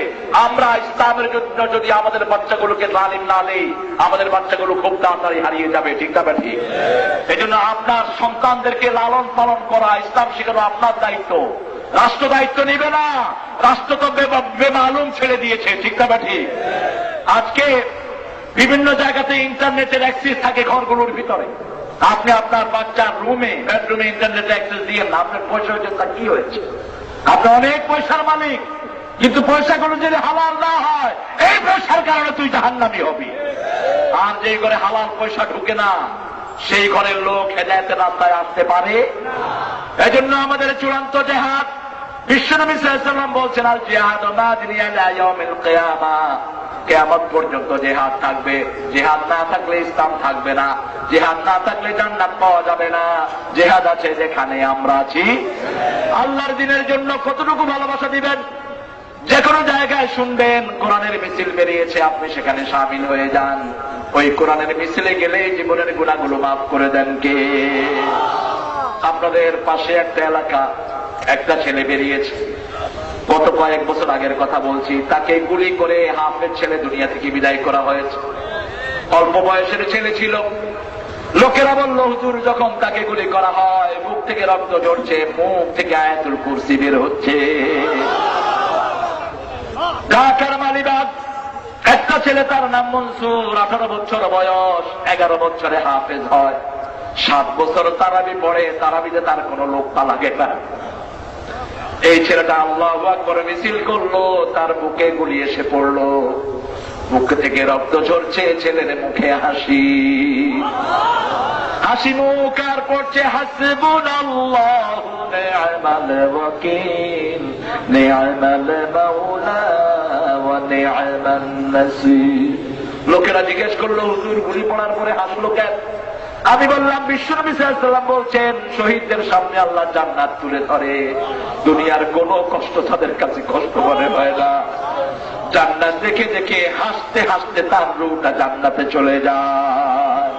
আমরা ইসলামের জন্য যদি আমাদের বাচ্চাগুলোকে তালিম না দেই, আমাদের বাচ্চাগুলো খুব তাড়াতাড়ি হারিয়ে যাবে, ঠিক না? ঠিক। এই জন্য আপনার সন্তানদেরকে লালন পালন করা, ইসলাম শেখানো আপনার দায়িত্ব। রাষ্ট্র দায়িত্ব নিবে না, রাষ্ট্র তো বেমালুম ছেড়ে দিয়েছে, ঠিক না ঠিক? আজকে বিভিন্ন জায়গাতে ইন্টারনেটের অ্যাক্সেস থাকে ঘরগুলোর ভিতরে। আপনি আপনার বাচ্চার রুমে বেডরুমে ইন্টারনেটের অ্যাক্সেস দিয়ে না, আপনার পয়সা হয়েছে, তা কি হয়েছে? আপনি অনেক পয়সার মালিক, কিন্তু পয়সাগুলো যদি হালাল না হয়, এই পয়সার কারণে তুই জাহান্নামী হবি। আর যেই ঘরে হালাল পয়সা ঢুকে না, সেই ঘরের লোক হেদায়েতের রাস্তায় আসতে পারে। এজন্য আমাদের চূড়ান্ত জেহাদ, বিশ্বনবী সাল্লাল্লাহু আলাইহি ওয়াসাল্লাম বলছেন, আল জিহাদু মাদিনী ইলা ইয়াউমিল কিয়ামাহ, কিয়ামত পর্যন্ত জিহাদ থাকবে। জিহাদ না থাকলে ইসলাম থাকবে না, জিহাদ না থাকলে জান্নাত পাওয়া যাবে না। জিহাদ আছে যেখানে আমরা আছি। আল্লাহর দ্বীনের জন্য কতটুকু ভালোবাসা দিবেন? যে কোনো জায়গায় শুনবেন কোরআনের মিছিল বেরিয়েছে, আপনি সেখানে শামিল হয়ে যান। ওই কোরআনের মিছিলে গেলে জীবনের গুনাহগুলো মাফ করে দেন কে? আপনাদের পাশে একটা এলাকা, একটা ছেলে বেরিয়েছে, গত কয়েক বছর আগের কথা বলছি, তাকে গুলি করে হাফেজ ছেলে দুনিয়া থেকে বিদায় করা হয়েছে। অল্প বয়সের ছেলে ছিল। লোকেরা বলল, হুজুর যখন তাকে গুলি করা হয় মুখ থেকে রক্ত ঝরছে, মুখ থেকে আয়াতুল কুরসি বের হচ্ছে। ঢাকার মালিবাগ একটা ছেলে, তার নাম মনসুর, 18 বছর বয়স, 11 বছরে হাফেজ হয়, 7 বছর তারাবি পড়ে, তারাবিতে তার কোনো লোকটা লাগে না। এই ছেলেটা আল্লাহু আকবার মিছিল করলো, তার বুকে গুলি এসে পড়লো, মুখ থেকে রক্ত ঝরছে, ছেলের মুখে হাসি, হাসি মুখ আর পড়ছে হাসবুনাল্লাহু নি'মাল ওয়াকিল নি'মাল মাওলা ওয়া নি'মান নাসির। লোকেরা জিজ্ঞেস করলো, হুজুর গুলি পড়ার পরে হাসলো কেন? আমি বললাম, বিশ্বনবী সাল্লাল্লাহু আলাইহি ওয়াসাল্লাম বলছেন, শহীদদের সামনে আল্লাহ জান্নাত তুলে ধরে। দুনিয়ার কোনো কষ্ট তাদের কাছে কষ্ট মনে হয় না। জান্নাত দেখে দেখে হাসতে হাসতে তার রূহটা জান্নাতে চলে যায়।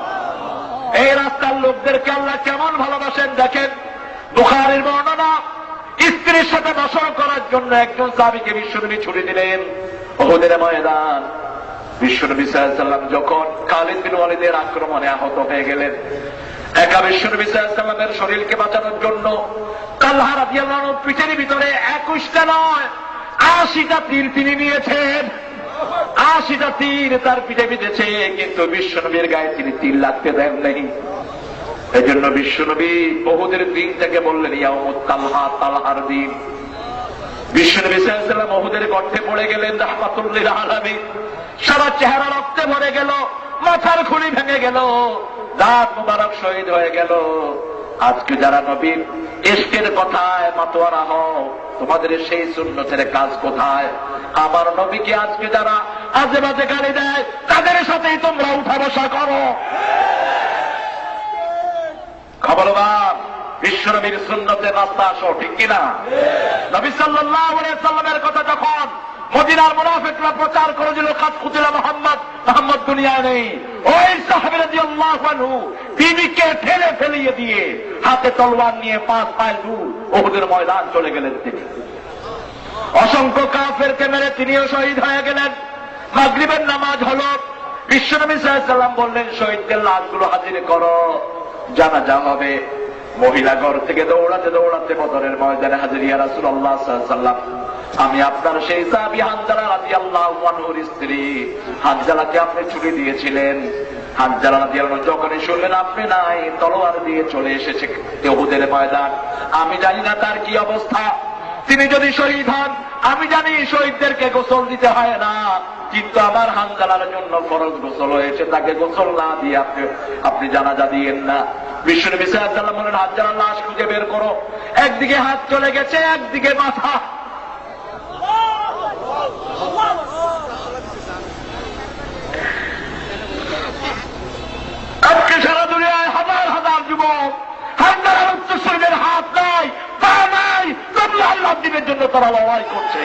এই রাস্তার লোকদেরকে আল্লাহ কেমন ভালোবাসেন দেখেন। বুখারীর বর্ণনা, স্ত্রীর সাথে বসর করার জন্য একজন সাহাবীকে বিশ্বনবী ছুটি দিলেন উহুদের ময়দান। বিশ্বনবী সাল্লাল্লাহু আলাইহি ওয়াসাল্লাম যখন খালিদ বিন ওয়ালিদের আক্রমণে আহত হয়ে গেলেন, একা বিশ্বনবী সাল্লাল্লাহু আলাইহি ওয়াসাল্লামের শরীরকে বাঁচানোর জন্য তালহা রাদিয়াল্লাহু আনহু পিঠের ভিতরে 21টা নয় 80টা তীর তিনি নিয়েছেন। 80টা তীর তার পিঠে বিঁধেছে, কিন্তু বিশ্বনবীর গায়ে তিনি তীর লাগতে দেন নাই। এই জন্য বিশ্বনবী উহুদের দিন থেকে বললেন, ইয়াউমুত তালহা, তালহার দিন। বিশ্বনবী সাল্লাল্লাহু আলাইহি ওয়াসাল্লাম উহুদের গর্তে পড়ে গেলেন, রাহমাতুল লিল আলামিন। সারা চেহারা রক্তে ভরে গেল, মাথার খুলি ভেঙে গেল, দাঁত মুবারক শহীদ হয়ে গেল। আজকে যারা নবীর ইশকের কথায় মাতোয়ারা হও, তোমাদের সেই সুন্নতের কাজ কোথায়? আমার নবীকে আজকে যারা আজে বাজে গালি দেয়, তাদের সাথেই তোমরা উঠা বসা করো। খবরদার, বিশ্বনবীর সুন্নতের রাস্তা আসো, ঠিক কিনা? নবী সাল্লাল্লাহু আলাইহি ওয়াসাল্লামের কথা যখন মদিনার মুনাফিকরা প্রচার করেছিল, কাদ কুতিলা মুহাম্মদ, মুহাম্মদ দুনিয়ায় নেই, ওই সাহাবী রাদিয়াল্লাহু আনহু বিবিকে ঠেলে ফেলিয়ে দিয়ে হাতে তলোয়ার নিয়ে 5 মাইল দূর উহুদের ময়দান চলে গেলেন তিনি। অসংখ্য কাফেরকে মেরে তিনিও শহীদ হয়ে গেলেন। মাগরিবের নামাজ হলো, বিশ্বনবী সাল্লাল্লাহু আলাইহি ওয়াসাল্লাম বললেন, শহীদদের লাশগুলো হাজির করো, জানাজা হবে। মহিলা ঘর থেকে দৌড়াতে দৌড়াতে বদরের ময়দানে হাজির। ইয়া রাসূলুল্লাহ সাল্লাল্লাহু আলাইহি ওয়াসাল্লাম, আমি আপনার সেই সাহাবী হানজালা রাদিয়াল্লাহু আনহুর স্ত্রী, হানজালাকে আপনি ছুটি দিয়েছিলেন। হানজালা রাদিয়াল্লাহু আনহু যখনই শুনলেন আপনি নাই, তলোয়ার দিয়ে চলে এসেছে উহুদের ময়দান। আমি জানি না তার কি অবস্থা। তিনি যদি শহীদ হন, আমি জানি শহীদদেরকে গোসল দিতে হয় না, কিন্তু আমার হানজালার জন্য ফরজ গোসল হয়েছে, তাকে গোসল না দিয়ে আপনি জানাজা দিয়েন না। বিশ্বনবী সাল্লাল্লাহু আলাইহি ওয়াসাল্লাম বলেন, হানজালার লাশ খুঁজে বের করো। একদিকে হাত চলে গেছে, একদিকে মাথা। আজকে সারা দুনিয়ায় হাজার হাজার যুবক হানজালার উত্তরসূরিদের হাত নাই, পা নাই, তবু আল্লাহর দ্বীনের জন্য তারা লড়াই করছে।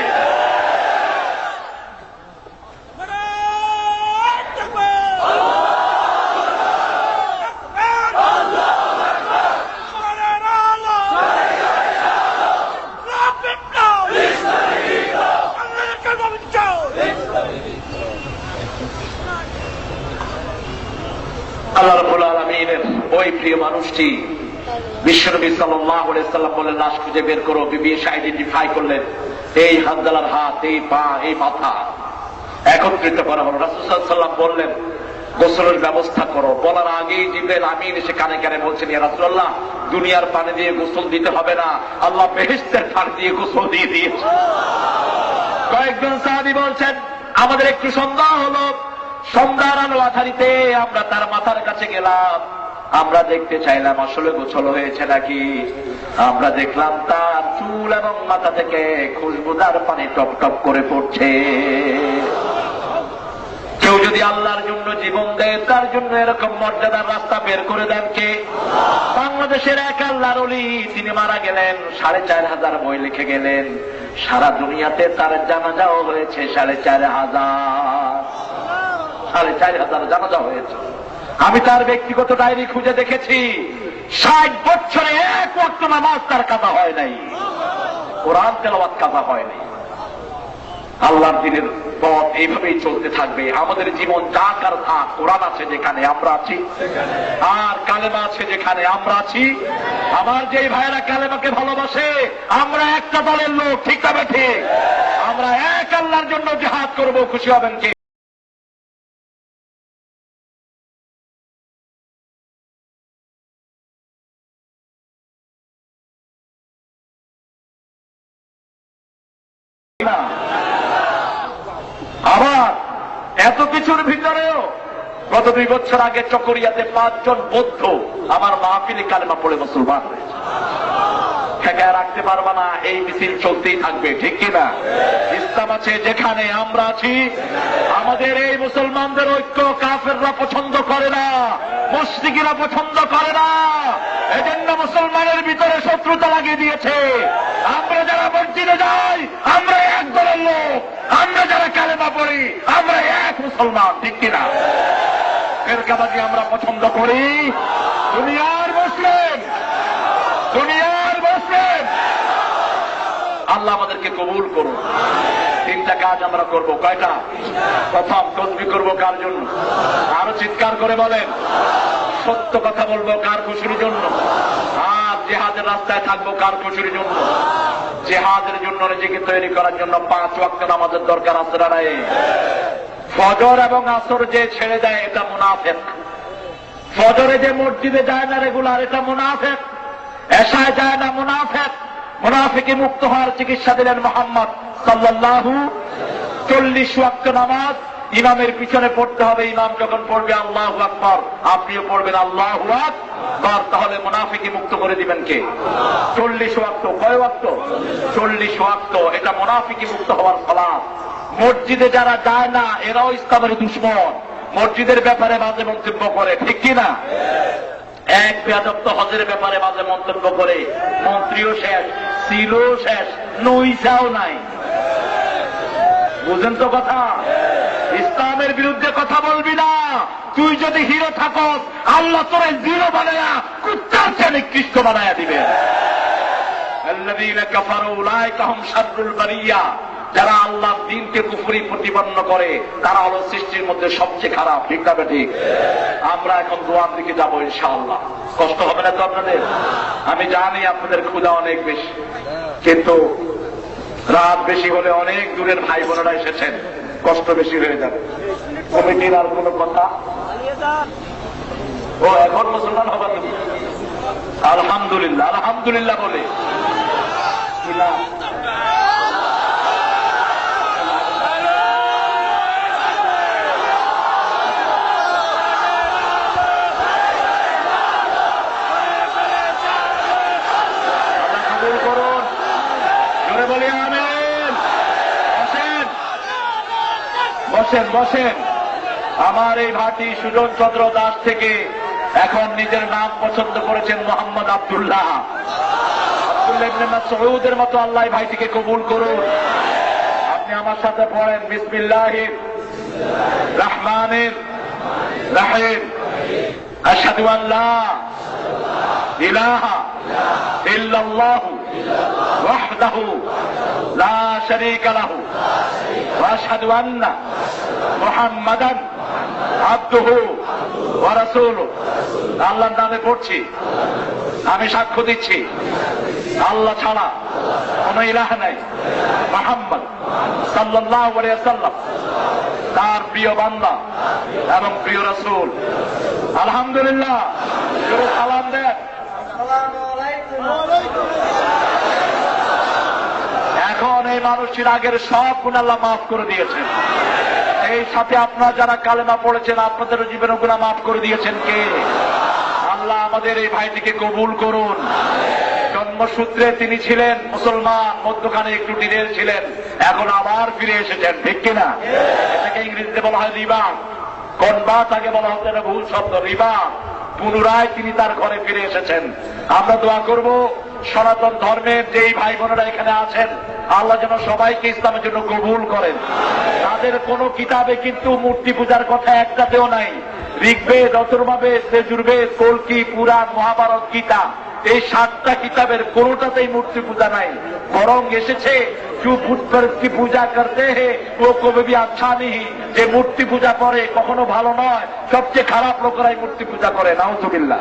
আল্লাহ রাব্বুল আলামিনের ওই প্রিয় মানুষটি বিশ্বনবী সাল্লাল্লাহু আলাইহি সাল্লাম বললেন, লাশ খুঁজে বের করো। বিবি আয়েশা আইডেন্টিফাই করলেন, এই হানজালার হাত, এই পা, এই মাথা একত্রিত করা হলো। রাসূল সাল্লাল্লাহু আলাইহি সাল্লাম বললেন, গোসলের ব্যবস্থা করো। বলার আগেই জিবরাইল আমিন এসে কানে কানে বলছেন, ইয়া রাসূলুল্লাহ, দুনিয়ার পানি দিয়ে গোসল দিতে হবে না, আল্লাহ বেহেশতের পানি দিয়ে গোসল দিয়ে দিয়েছে। কয়েকজন সাহাবী বলছেন, আমাদের একটু সন্দেহ হলো, সন্ধ্যার আলো আধারিতে আমরা তার মাথার কাছে গেলাম, আমরা দেখতে চাইলাম আসলে গোসল হয়েছে নাকি। আমরা দেখলাম তার চুল এবং মাথা থেকে খুশবুদার পানি টপ টপ করে পড়ছে। কেউ যদি আল্লাহর জন্য জীবন দেয়, তার জন্য এরকম মর্যাদার রাস্তা বের করে দেন কে? বাংলাদেশের এক আল্লাহর ওলি, তিনি মারা গেলেন, 4,500 বই লিখে গেলেন। সারা দুনিয়াতে তার জানাজাও হয়েছে 4,500 জানাজা হয়েছে। আমি তার ব্যক্তিগত ডায়েরি খুঁজে দেখেছি, 60 বছরে এক ওয়াক্ত নামাজ তার কাজা হয় নাই, কোরআন তেলাওয়াত কাজা হয় নাই। আল্লাহর দ্বীনের পথ এইভাবেই চলতে থাকবে। আমাদের জীবন যাক আর থাক, কোরআন আছে যেখানে আমরা আছি, আর কালেমা আছে যেখানে আমরা আছি। আমার যেই ভাইয়েরা কালেমাকে ভালোবাসে, আমরা একটা দলের লোক, ঠিক তবে ঠিক। আমরা এক আল্লাহর জন্য জিহাদ করব, খুশি হবেন কি? আবার এত কিছুর ভিতরেও গত 2 বছর আগে চকরিয়াতে 5 জন বৌদ্ধ আমার মাহফিলে কালেমা পড়ে মুসলমান হয়েছে। ঠেকায় রাখতে পারবা না, এই মিছিল চলতেই থাকবে, ঠিক কিনা? ইসলাম আছে যেখানে আমরা আছি। আমাদের এই মুসলমানদের ঐক্য কাফেররা পছন্দ করে না, মুশরিকরা পছন্দ করে না। এজন্য মুসলমানের ভিতরে শত্রুতা লাগিয়ে দিয়েছে। আমরা যারা মসজিদে যাই, আমরা এক দলের লোক। আমরা যারা কালেমা পড়ি, আমরা এক মুসলমান, ঠিক কিনা? ফেরকাবাজি আমরা পছন্দ করি। দুনিয়ার মুসলিম, দুনিয়ার মুসলিম। আল্লাহ আমাদেরকে কবুল করুন। 3টা কাজ আমরা করব। কয়টা? প্রথম, তসবিহ করব কার জন্য? আরো চিৎকার করে বলেন। সত্য কথা বলবো কার খুশির জন্য? আর জিহাদের রাস্তায় থাকবো কার খুশির জন্য? জিহাদের জন্য নিজেকে তৈরি করার জন্য 5 ওয়াক্ত নামাজের দরকার আছে না নাই? ফজর এবং আসর যে ছেড়ে দেয়, এটা মুনাফিক। ফজরে যে মসজিদে যায় না রেগুলার, এটা মুনাফিক। এশায় যায় না, মুনাফিক। মুনাফিকে মুক্ত হওয়ার চিকিৎসা দিলেন মুহাম্মদ সাল্লাল্লাহু। 40 ওয়াক্ত নামাজ ইমামের পিছনে পড়তে হবে। ইমাম যখন পড়বে আল্লাহু আকবার, আপনিও পড়বেন আল্লাহু আকবার। তাহলে মুনাফিকে মুক্ত করে দিবেন কে? 40 ওয়াক্ত। কয় ওয়াক্ত? 40 ওয়াক্ত। এটা মুনাফিকে মুক্ত হওয়ার সালাত। মসজিদে যারা যায় না, এরাও ইসলামের দুশমন। মসজিদের ব্যাপারে বাজে মন্তব্য করে, ঠিক কিনা? এক বেয়াদব তো হজের ব্যাপারে বাজে মন্তব্য করে, মন্ত্রীও শেষ, সিলও শেষ, নইসাও নাই। বুঝেন তো কথা? ইসলামের বিরুদ্ধে কথা বলবি না। তুই যদি হিরো থাকস, আল্লাহ তোরে জিরো বানায়া কুত্তার চেয়ে নিকৃষ্ট বানায়া দিবে। আল্লাযীনা কাফারু উলাইকা হুম শাররুল বারিয়া। যারা আল্লাহর দ্বীনকে কুফরি প্রতিপন্ন করে, তারা হলো সৃষ্টির মধ্যে সবচেয়ে খারাপ, ঠিক না ঠিক? আমরা এখন দোয়ার দিকে যাবো ইনশাআল্লাহ। কষ্ট হবে না তো আপনাদের? আমি জানি আপনাদের ক্ষুধা অনেক বেশি, কিন্তু রাত বেশি হলে অনেক দূরের ভাই বোনেরা এসেছেন, কষ্ট বেশি হয়ে যাবে। কমিটির আর কোন কথা? ও এখন মুসলমান হবা তুমি? আলহামদুলিল্লাহ, আলহামদুলিল্লাহ বলে বসেন বসেন। আমার এই ভাটি সুজন চন্দ্র দাস থেকে এখন নিজের নাম পছন্দ করেছেন মোহাম্মদ আব্দুল্লাহ। আব্দুল্লাহ ইবনে মাসউদের মতো আল্লাহ ভাইটিকে কবুল করুন। আপনি আমার সাথে পড়েন, বিসমিল্লাহির রহমানির রহিম। আশহাদু আন লা ইলাহা ইল্লাল্লাহু ওয়াহদাহু লা শারীকা লাহু ওয়া আশহাদু আন্না মুহাম্মাদান আবদুহু ওয়া রাসূলুহু। আল্লাহর নামে পড়ছি। আমি সাক্ষ্য দিচ্ছি আল্লাহ ছাড়া কোন ইলাহ নাই, মুহাম্মদ সাল্লাল্লাহু আলাইহি ওয়াসাল্লাম তার প্রিয় বান্দা এবং প্রিয় রাসূল। আলহামদুলিল্লাহ, সালাম দেন। এখন এই মানুষটির আগের সব গুনাহ আল্লাহ মাফ করে দিয়েছেন। এই সাথে আপনারা যারা কালেমা পড়েছেন আপনাদের জীবনের গুনাহ মাফ করে দিয়েছেন কে? আল্লাহ আমাদের এই ভাইটিকে কবুল করুন। জন্মসূত্রে তিনি ছিলেন মুসলমান, মধ্যখানে একটু ডিরেল ছিলেন, এখন আবার ফিরে এসেছেন, ঠিক কিনা? এটাকে ইংরেজিতে বলা হয় রিবা। কনভার্ট আগে বলা হতো, এটা ভুল শব্দ, রিবা। পুনরায় তিনি তার ঘরে ফিরে এসেছেন। আমরা দোয়া করব সনাতন ধর্মের যেই ভাই বোনেরা এখানে আছেন আল্লাহ যেন সবাইকে ইসলামের জন্য কবুল করেন। তাদের কোন কিতাবে কিন্তু মূর্তি পূজার কথা একটাতেও নাই। ঋগ্বেদ, অথর্ববেদ, যজুর্বেদ, কল্কি, পুরাণ, মহাভারত, গীতা, এই 7টা কিতাবের কোনটাতেই মূর্তি পূজা নাই। বরং এসেছে কি পূজা করতে হে ও কবে ভি আচ্ছা নেই, যে মূর্তি পূজা করে কখনো ভালো নয়, সবচেয়ে খারাপ লোকেরাই মূর্তি পূজা করে। নাউযুবিল্লাহ।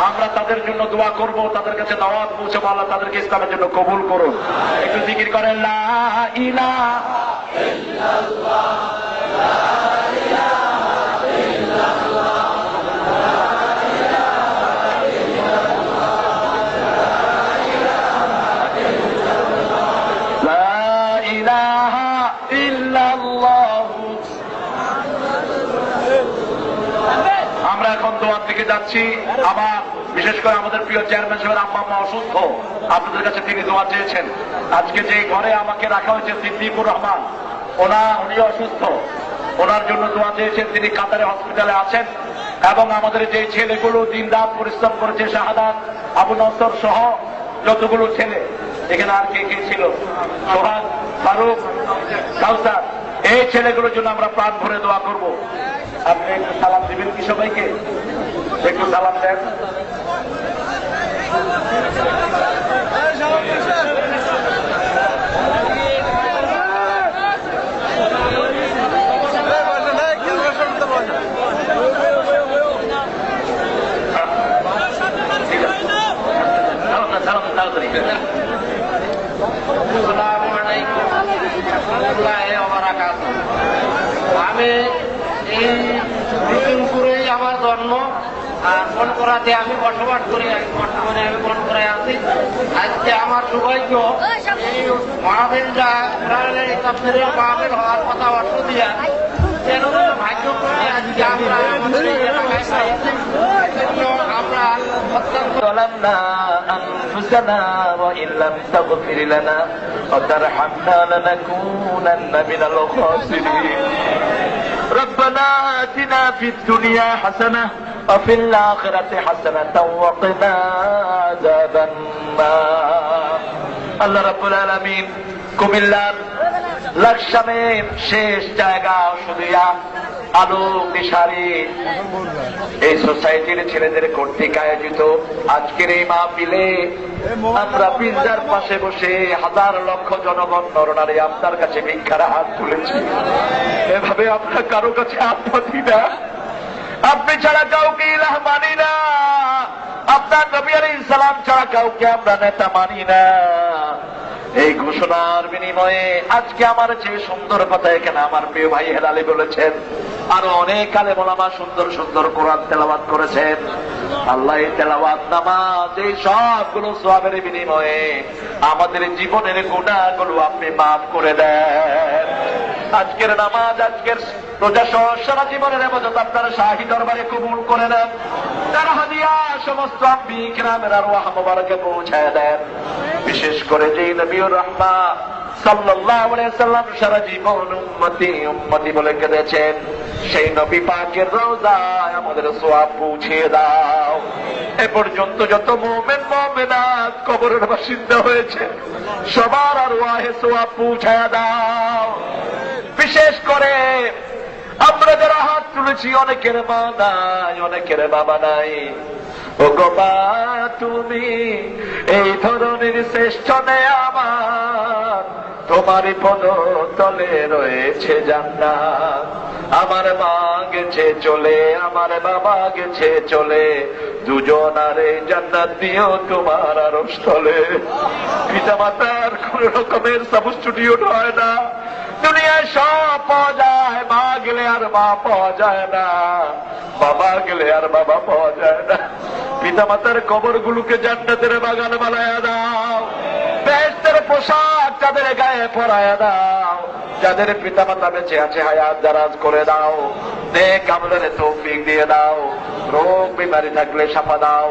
আমরা তাদের জন্য দোয়া করব, তাদের কাছে দাওয়াত পৌঁছাবো, আল্লাহ তাদেরকে ইসলামের জন্য কবুল করুন। একটু জিকির করেন লা ইলাহা ইল্লাল্লাহ, লা ইলাহা ইল্লাল্লাহ, আমরা এখন দোয়ার দিকে যাচ্ছি। আবার বিশেষ করে আমাদের প্রিয় চেয়ারম্যান সাহেবের আম্মা আম্মা অসুস্থ, আপনাদের কাছে তিনি দোয়া চেয়েছেন। আজকে যে ঘরে আমাকে রাখা হয়েছে সিদ্দিকুর রহমান, উনি অসুস্থ, ওনার জন্য দোয়া চেয়েছেন। তিনি কাতারে হসপিটালে আছেন এবং আমাদের যে ছেলেগুলো দিন রাত পরিশ্রম করেছে, শাহাদাত, আবু নসর সহ যতগুলো ছেলে এখানে, আর কে কে ছিল, সোহাগ, ফারুক, কাউসার, এই ছেলেগুলোর জন্য আমরা প্রাণ ভরে দোয়া করব। আপনি একটু সালাম দিবেন কি সবাইকে? একটু সালাম দেন। আমি এই বিপিনপুরেই আমার জন্ম, আর বনকরাতে আমি বসবাস করি। বর্তমানে আমি বনকরায় আছি। আজকে আমার সৌভাগ্য এই মাহফিলটা মাহফিল হওয়ার কথা অর্থ দিয়া ভাগ্য করে আজকে আমরা আমরা ظلمنا أنفسنا وإن لم تغفر لنا وترحمنا لنكونن من الخاسرين ربنا آتنا في الدنيا حسنة وفي الآخرة حسنة وقنا عذاب النار আল্লাহ রাব্বুল আলামিন কুমিল্লার লাকসামের শেষ জায়গা সুদিয়া আলো নিশারি এই সোসাইটির ছেলেদের কর্তৃক আয়োজিত আজকের এই মাহফিলে আমরা পিঞ্জার পাশে বসে হাজার লক্ষ জনগণ নরনারী আপনার কাছে ভিক্ষার হাত তুলেছি। এভাবে আমরা কারো কাছে হাত পাতি না, আপনি ছাড়া কাউকে ইলাহ মানি না, আপনার নবী আলাইহিস সালাম ছাড়া কাউকে আমরা নেতা মানি না। এই ঘোষণার বিনিময়ে আজকে আমার যে সুন্দর কথা এখানে আমার প্রিয় ভাই হেলালি বলেছেন, আরো অনেক আলেম ওলামা সুন্দর সুন্দর কোরআন তেলাওয়াত করেছেন। আল্লাহ এই তেলাওয়াত নামাজ এই সবগুলো সওয়াবের বিনিময়ে আমাদের জীবনের গুনাহগুলো আপনি মাফ করে দেন। আজকের নামাজ, আজকের রোজা সহ সারা জীবনের ইবাদত আপনার শাহী দরবারে কবুল করে নেন। তার হাদিয়া সমস্ত আম্বিয়া কিরামের আরওয়াহ মুবারকে পৌঁছায় দেন। বিশেষ করে যে নবীর রাহমা সাল্লাল্লাহু আলাইহি সাল্লাম সারা জীবন উম্মতি উম্মতি বলে কেঁদেছেন, সেই নবী পাকের রওজায় আমাদের সওয়াব পৌঁছিয়ে দাও। এ পর্যন্ত যত মুমিন মুমিনাত কবরের বাসিন্দা হয়েছে সবার আরওয়াহে সওয়াব পৌঁছায় দাও। বিশেষ করে আমরা যারা হাত তুলেছি, অনেকের মা নাই, অনেকের বাবা নাই, ও গো মা তুমি এই ধরনের শ্রেষ্ঠ নেয়ামত, তোমারই পদ তলে রয়েছে জান্নাত। আমার মা গেছে চলে, আমার বাবা গেছে চলে, দুজনারে জান্নাত দিও তোমার আরশ তলে। পিতা মাতার কোন রকমের সাবস্টিটিউট হয় না, দুনিয়ায় সব পাওয়া যায়, মা গেলে আর মা পাওয়া যায় না, বাবা গেলে আর বাবা পাওয়া যায় না। পিতা মাতার কবরগুলোকে জান্নাতের বাগান বানায়া দাও, বেহেশতের পোশাক তাদের গায়ে পরায়া দাও, যাদের পিতা মাতা বেঁচে আছে হায়াত দারাজ করে দাও, নেক আমলের তৌফিক দিয়ে দাও, রোগ বিমারি থাকলে শাফা দাও।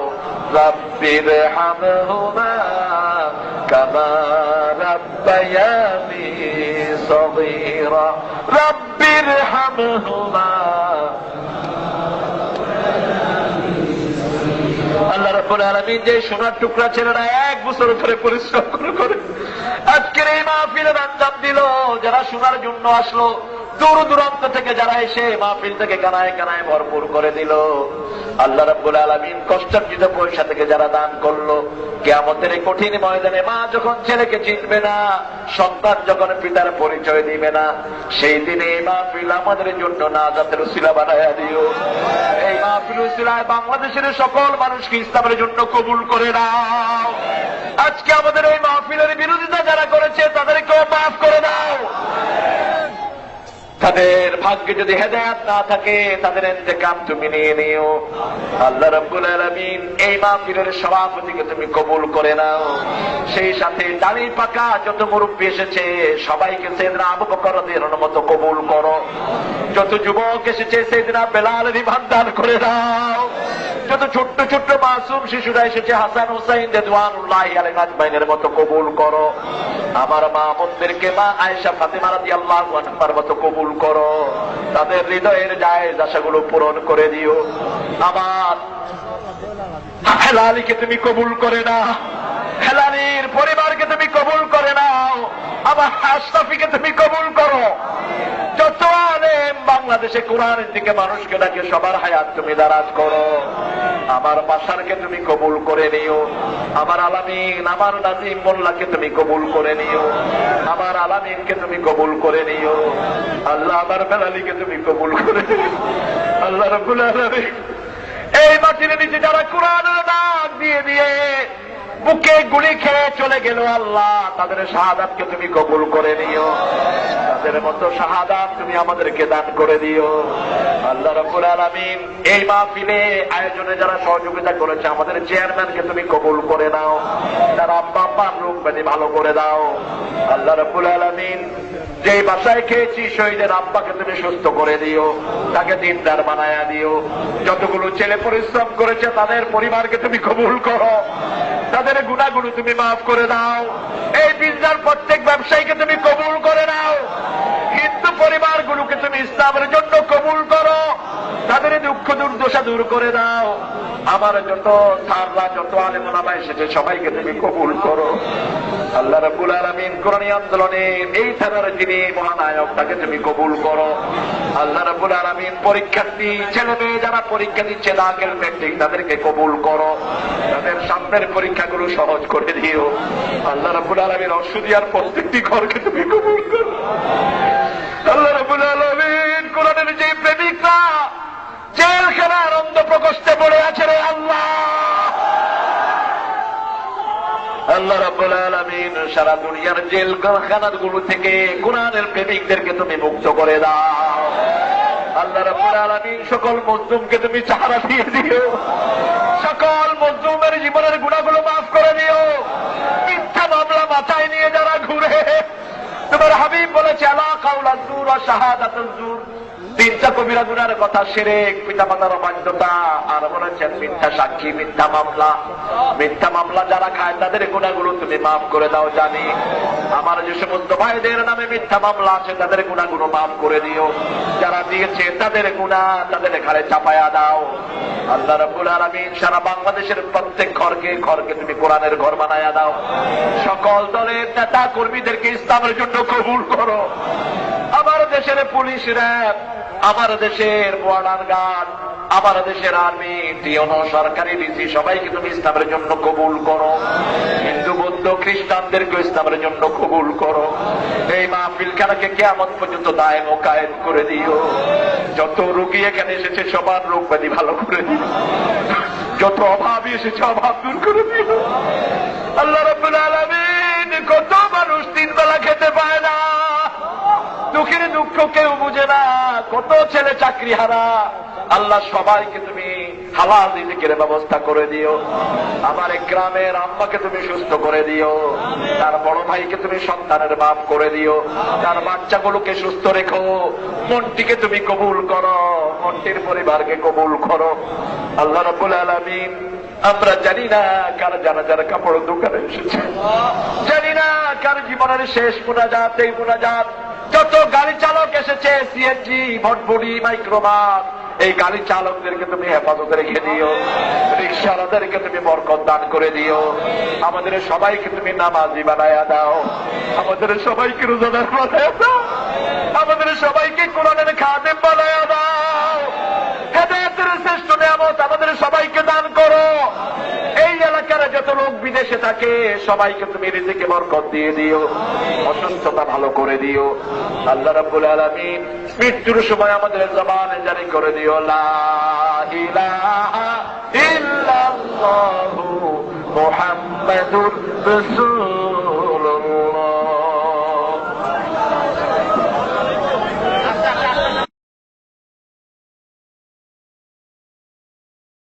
রাব্বির হামহুমা কামা রাব্বায়ানি সগীরা, রাব্বির হামহুমা। আল্লাহ রাব্বুল আলামিন যে সোনার টুকরা ছেলেরা 1 বছর ধরে পরিশ্রম করে আজকের এই মাহফিলের আঞ্জাম দিল, যারা শোনার জন্য আসলো, দূর দূরান্ত থেকে যারা এসে মাহফিল থেকে কানায় কানায় ভরপুর করে দিল, আল্লাহ রাব্বুল আলামিন কষ্টার্জিত পয়সা থেকে যারা দান করলো, কিয়ামতের এই কঠিন ময়দানে মা যখন ছেলেকে চিনবে না, সন্তান যখন পিতার পরিচয় দিবে না, সেই দিনে এই মাহফিল আমাদের জন্য নাজাতের উসিলা বানায়া দিও। এই মাহফিল উসিলায় বাংলাদেশের সকল মানুষকে ইসলামের জন্য কবুল করে নাও। আজকে আমাদের এই মাহফিলের বিরোধিতা যারা করেছে তাদেরকেও মাফ করে দাও। তাদের ভাগ্যে যদি হেদায়েত না থাকে তাদের ইন্তেকাম তুমি নিয়ে নিও। আল্লাহ রাব্বুল আলামিন এই মাহফিলের সভাপতিকে তুমি কবুল করে নাও, সেই সাথে দাড়ি পাকা যত মুরব্বী এসেছে সবাইকে সাইয়েদনা আবু বকর রাদিয়াল্লাহু আনহুর মতো কবুল করো। যত যুবক এসেছে সাইয়েদনা বেলালের ইমান দান করে দাও। যত ছোট্ট ছোট্ট মাসুম শিশুরা এসেছে হাসান হুসাইন রিদওয়ানুল্লাহি আলাইহিম আজমাইনের মতো কবুল করো। আমার মা বোনদেরকে মা আয়েশা ফাতেমা রাদিয়াল্লাহু আনহার মতো কবুল করো, তাদের হৃদয়ের জায়েজ আশাগুলো পূরণ করে দিও। আমার হেলালিকে তুমি কবুল করে নাও, হেলালির পরিবারকে তুমি কবুল করে নাও, আমার আশরাফিকে তুমি কবুল করো। যত আলেম বাংলাদেশে কোরআনের দিকে মানুষকে ডাকে সবার হায়াত তুমি দারাজ করো। আমার বাসারকে তুমি কবুল করে নিও, আমার আলামিন আমার নাজিম মোল্লাকে তুমি কবুল করে নিও, আমার আলামিনকে তুমি কবুল করে নিও। আল্লাহ আমার বেলালিকে তুমি কবুল করে নিও। আল্লাহ রাব্বুল আলামিন এই মাটির নিচে যারা কোরআনের নাম দিয়ে দিয়ে বুকে গুলি খেয়ে চলে গেল, আল্লাহ তাদের শাহাদাতকে তুমি কবুল করে নিও। তাদের মতো শাহাদাত তুমি আমাদেরকে দান করে দিও। আল্লাহ রাব্বুল আলামিন এই মাহফিলে আয়োজনে যারা সহযোগিতা করেছে আমাদের চেয়ারম্যানকে তুমি কবুল করে নাও, তার আব্বা আম্মার রোগ ব্যাধি ভালো করে দাও। আল্লাহ রাব্বুল আলামিন যে বাসায় খেয়েছি শহীদের আব্বাকে তুমি সুস্থ করে দিও, তাকে দিনদার বানায়া দিও। যতগুলো ছেলে পরিশ্রম করেছে তাদের পরিবারকে তুমি কবুল করো, তাদের গুনাহগুলো তুমি মাফ করে দাও। এই বিজনেস প্রত্যেক ব্যবসায়ীকে তুমি কবুল করে নাও। হিন্দু পরিবারগুলোকে তুমি ইসলামের জন্য কবুল করো, তাদের দুঃখ দুর্দশা দূর করে দাও। আমার যত সাররা যত আলেম ওলামা এসেছে সবাইকে তুমি কবুল করো। আল্লাহ রাব্বুল আলামিন কোরআনী আন্দোলনে এই থানার যিনি মহানায়ক তাকে তুমি কবুল করো। আল্লাহ রাব্বুল আলামিন পরীক্ষার্থী ছেলে মেয়ে যারা পরীক্ষা দিচ্ছে দাখিল মেট্রিক তাদেরকে কবুল করো, তাদের সামনের পরীক্ষাগুলো সহজ করে দিও। আল্লাহ রাব্বুল আলামিন অসুদিয়ার প্রত্যেকটি ঘরকে তুমি কবুল করো। আল্লাহ রাব্বুল আলামিন কোরআনের যে প্রেমিকরা জেলখানার অন্ধ প্রকোষ্ঠে পড়ে আছে রে আল্লাহ, আল্লাহ রাব্বুল আলামিন সারা দুনিয়ার জেলখানাগুলো থেকে কোরআনের প্রেমিকদেরকে তুমি মুক্ত করে দাও। আল্লাহ রাব্বুল আলামিন সকল মজলুমকে তুমি সাহারা দিয়ে দিও, সকল মজলুমের জীবনের গুনাহগুলো মাফ করে দিও। মিথ্যা মামলা মাথায় নিয়ে যারা ঘুরে, তোমার হাবিব বলেছে আলা কাউলা জুর ওয়া শাহাদাতুল জুর, তিনটা কবিরা গুনার কথা, শিরক, পিতামাতার অবাধ্যতা, আর বলেছেন মিথ্যা সাক্ষী, মিথ্যা মামলা। মিথ্যা মামলা যারা খায় তাদের গুনাহগুলো তুমি মাফ করে দাও। জানি আমার যে সমস্ত ভাইদের নামে মিথ্যা মামলা আছে তাদের গুনাহগুলো মাফ করে দিও। যারা দিয়েছে তাদের গুনাহ তাদের ঘাড়ে চাপায়া দাও। আল্লাহ রাব্বুল আলামিন সারা বাংলাদেশের প্রত্যেক ঘরকে ঘরকে তুমি কোরআনের ঘর বানায়া দাও। সকল দলের নেতা কর্মীদেরকে ইসলামের জন্য কবুল করো। আমার দেশের পুলিশ র্যাব, আমার দেশের বর্ডার গার্ড, আমার দেশের আর্মি, টিওনো, সরকারি ডিসি সবাইকে তুমি ইসলামের জন্য কবুল করো। হিন্দু, বৌদ্ধ, খ্রিস্টানদেরকে ইসলামের জন্য কবুল করো। এই মাহফিল খেলাকে কিয়ামত পর্যন্ত দায়েম ও কায়েম করে দিও। যত রোগী এখানে এসেছে সবার রোগ ব্যাধি ভালো করে দিও। যত অভাবী এসেছে অভাব দূর করে দিও। আল্লাহ রাব্বুল আলামিন, কত মানুষ 3 বেলা খেতে পায় না, দুঃখের দুঃখ কেউ বুঝে না, কত ছেলে চাকরি হারা। আল্লাহ সবাইকে তুমি হালাল রিজিকের ব্যবস্থা করে দিও। আমার এক গ্রামের আম্মাকে তুমি সুস্থ করে দিও। তার বড় ভাইকে তুমি সন্তানের বাপ করে দিও। তার বাচ্চাগুলোকে সুস্থ রেখো। মনটিকে তুমি কবুল করো, মনটির পরিবারকে কবুল করো। আল্লাহ রাব্বুল আলামিন, আমরা জানি না কার জানাজার কাপড় দোকানে এসেছে, জানি না কার জীবনের শেষ মুনাজাত। এই মুনাজাত যত গাড়ি চালক এসেছে, সিএনজি, ভটভটি, মাইক্রোবাস, এই গাড়ি চালকদেরকে তুমি হেফাজতে রেখে দিও। রিক্সাওয়ালাদেরকে তুমি বরকত দান করে দিও। আমাদের সবাইকে তুমি নামাজি বানায়া দাও। আমাদের সবাইকে রোজাদার বানায়া দাও। আমাদের সবাইকে কোরআনের খাদেম বানায়া দাও। হেদায়েতের শ্রেষ্ঠ নিয়ামত আমাদের সবাইকে দান করো। এই এলাকার যত লোক বিদেশে থাকে সবাইকে তুমি রিজিকে বরকত দিয়ে দিও, অসুস্থতা ভালো করে দিও। আল্লাহ রাব্বুল আলামিন, মৃত্যুর সময় আমাদের জবানে জারি করে দিও লা ইলাহা ইল্লাল্লাহু মুহাম্মাদুর রাসূলুল্লাহ।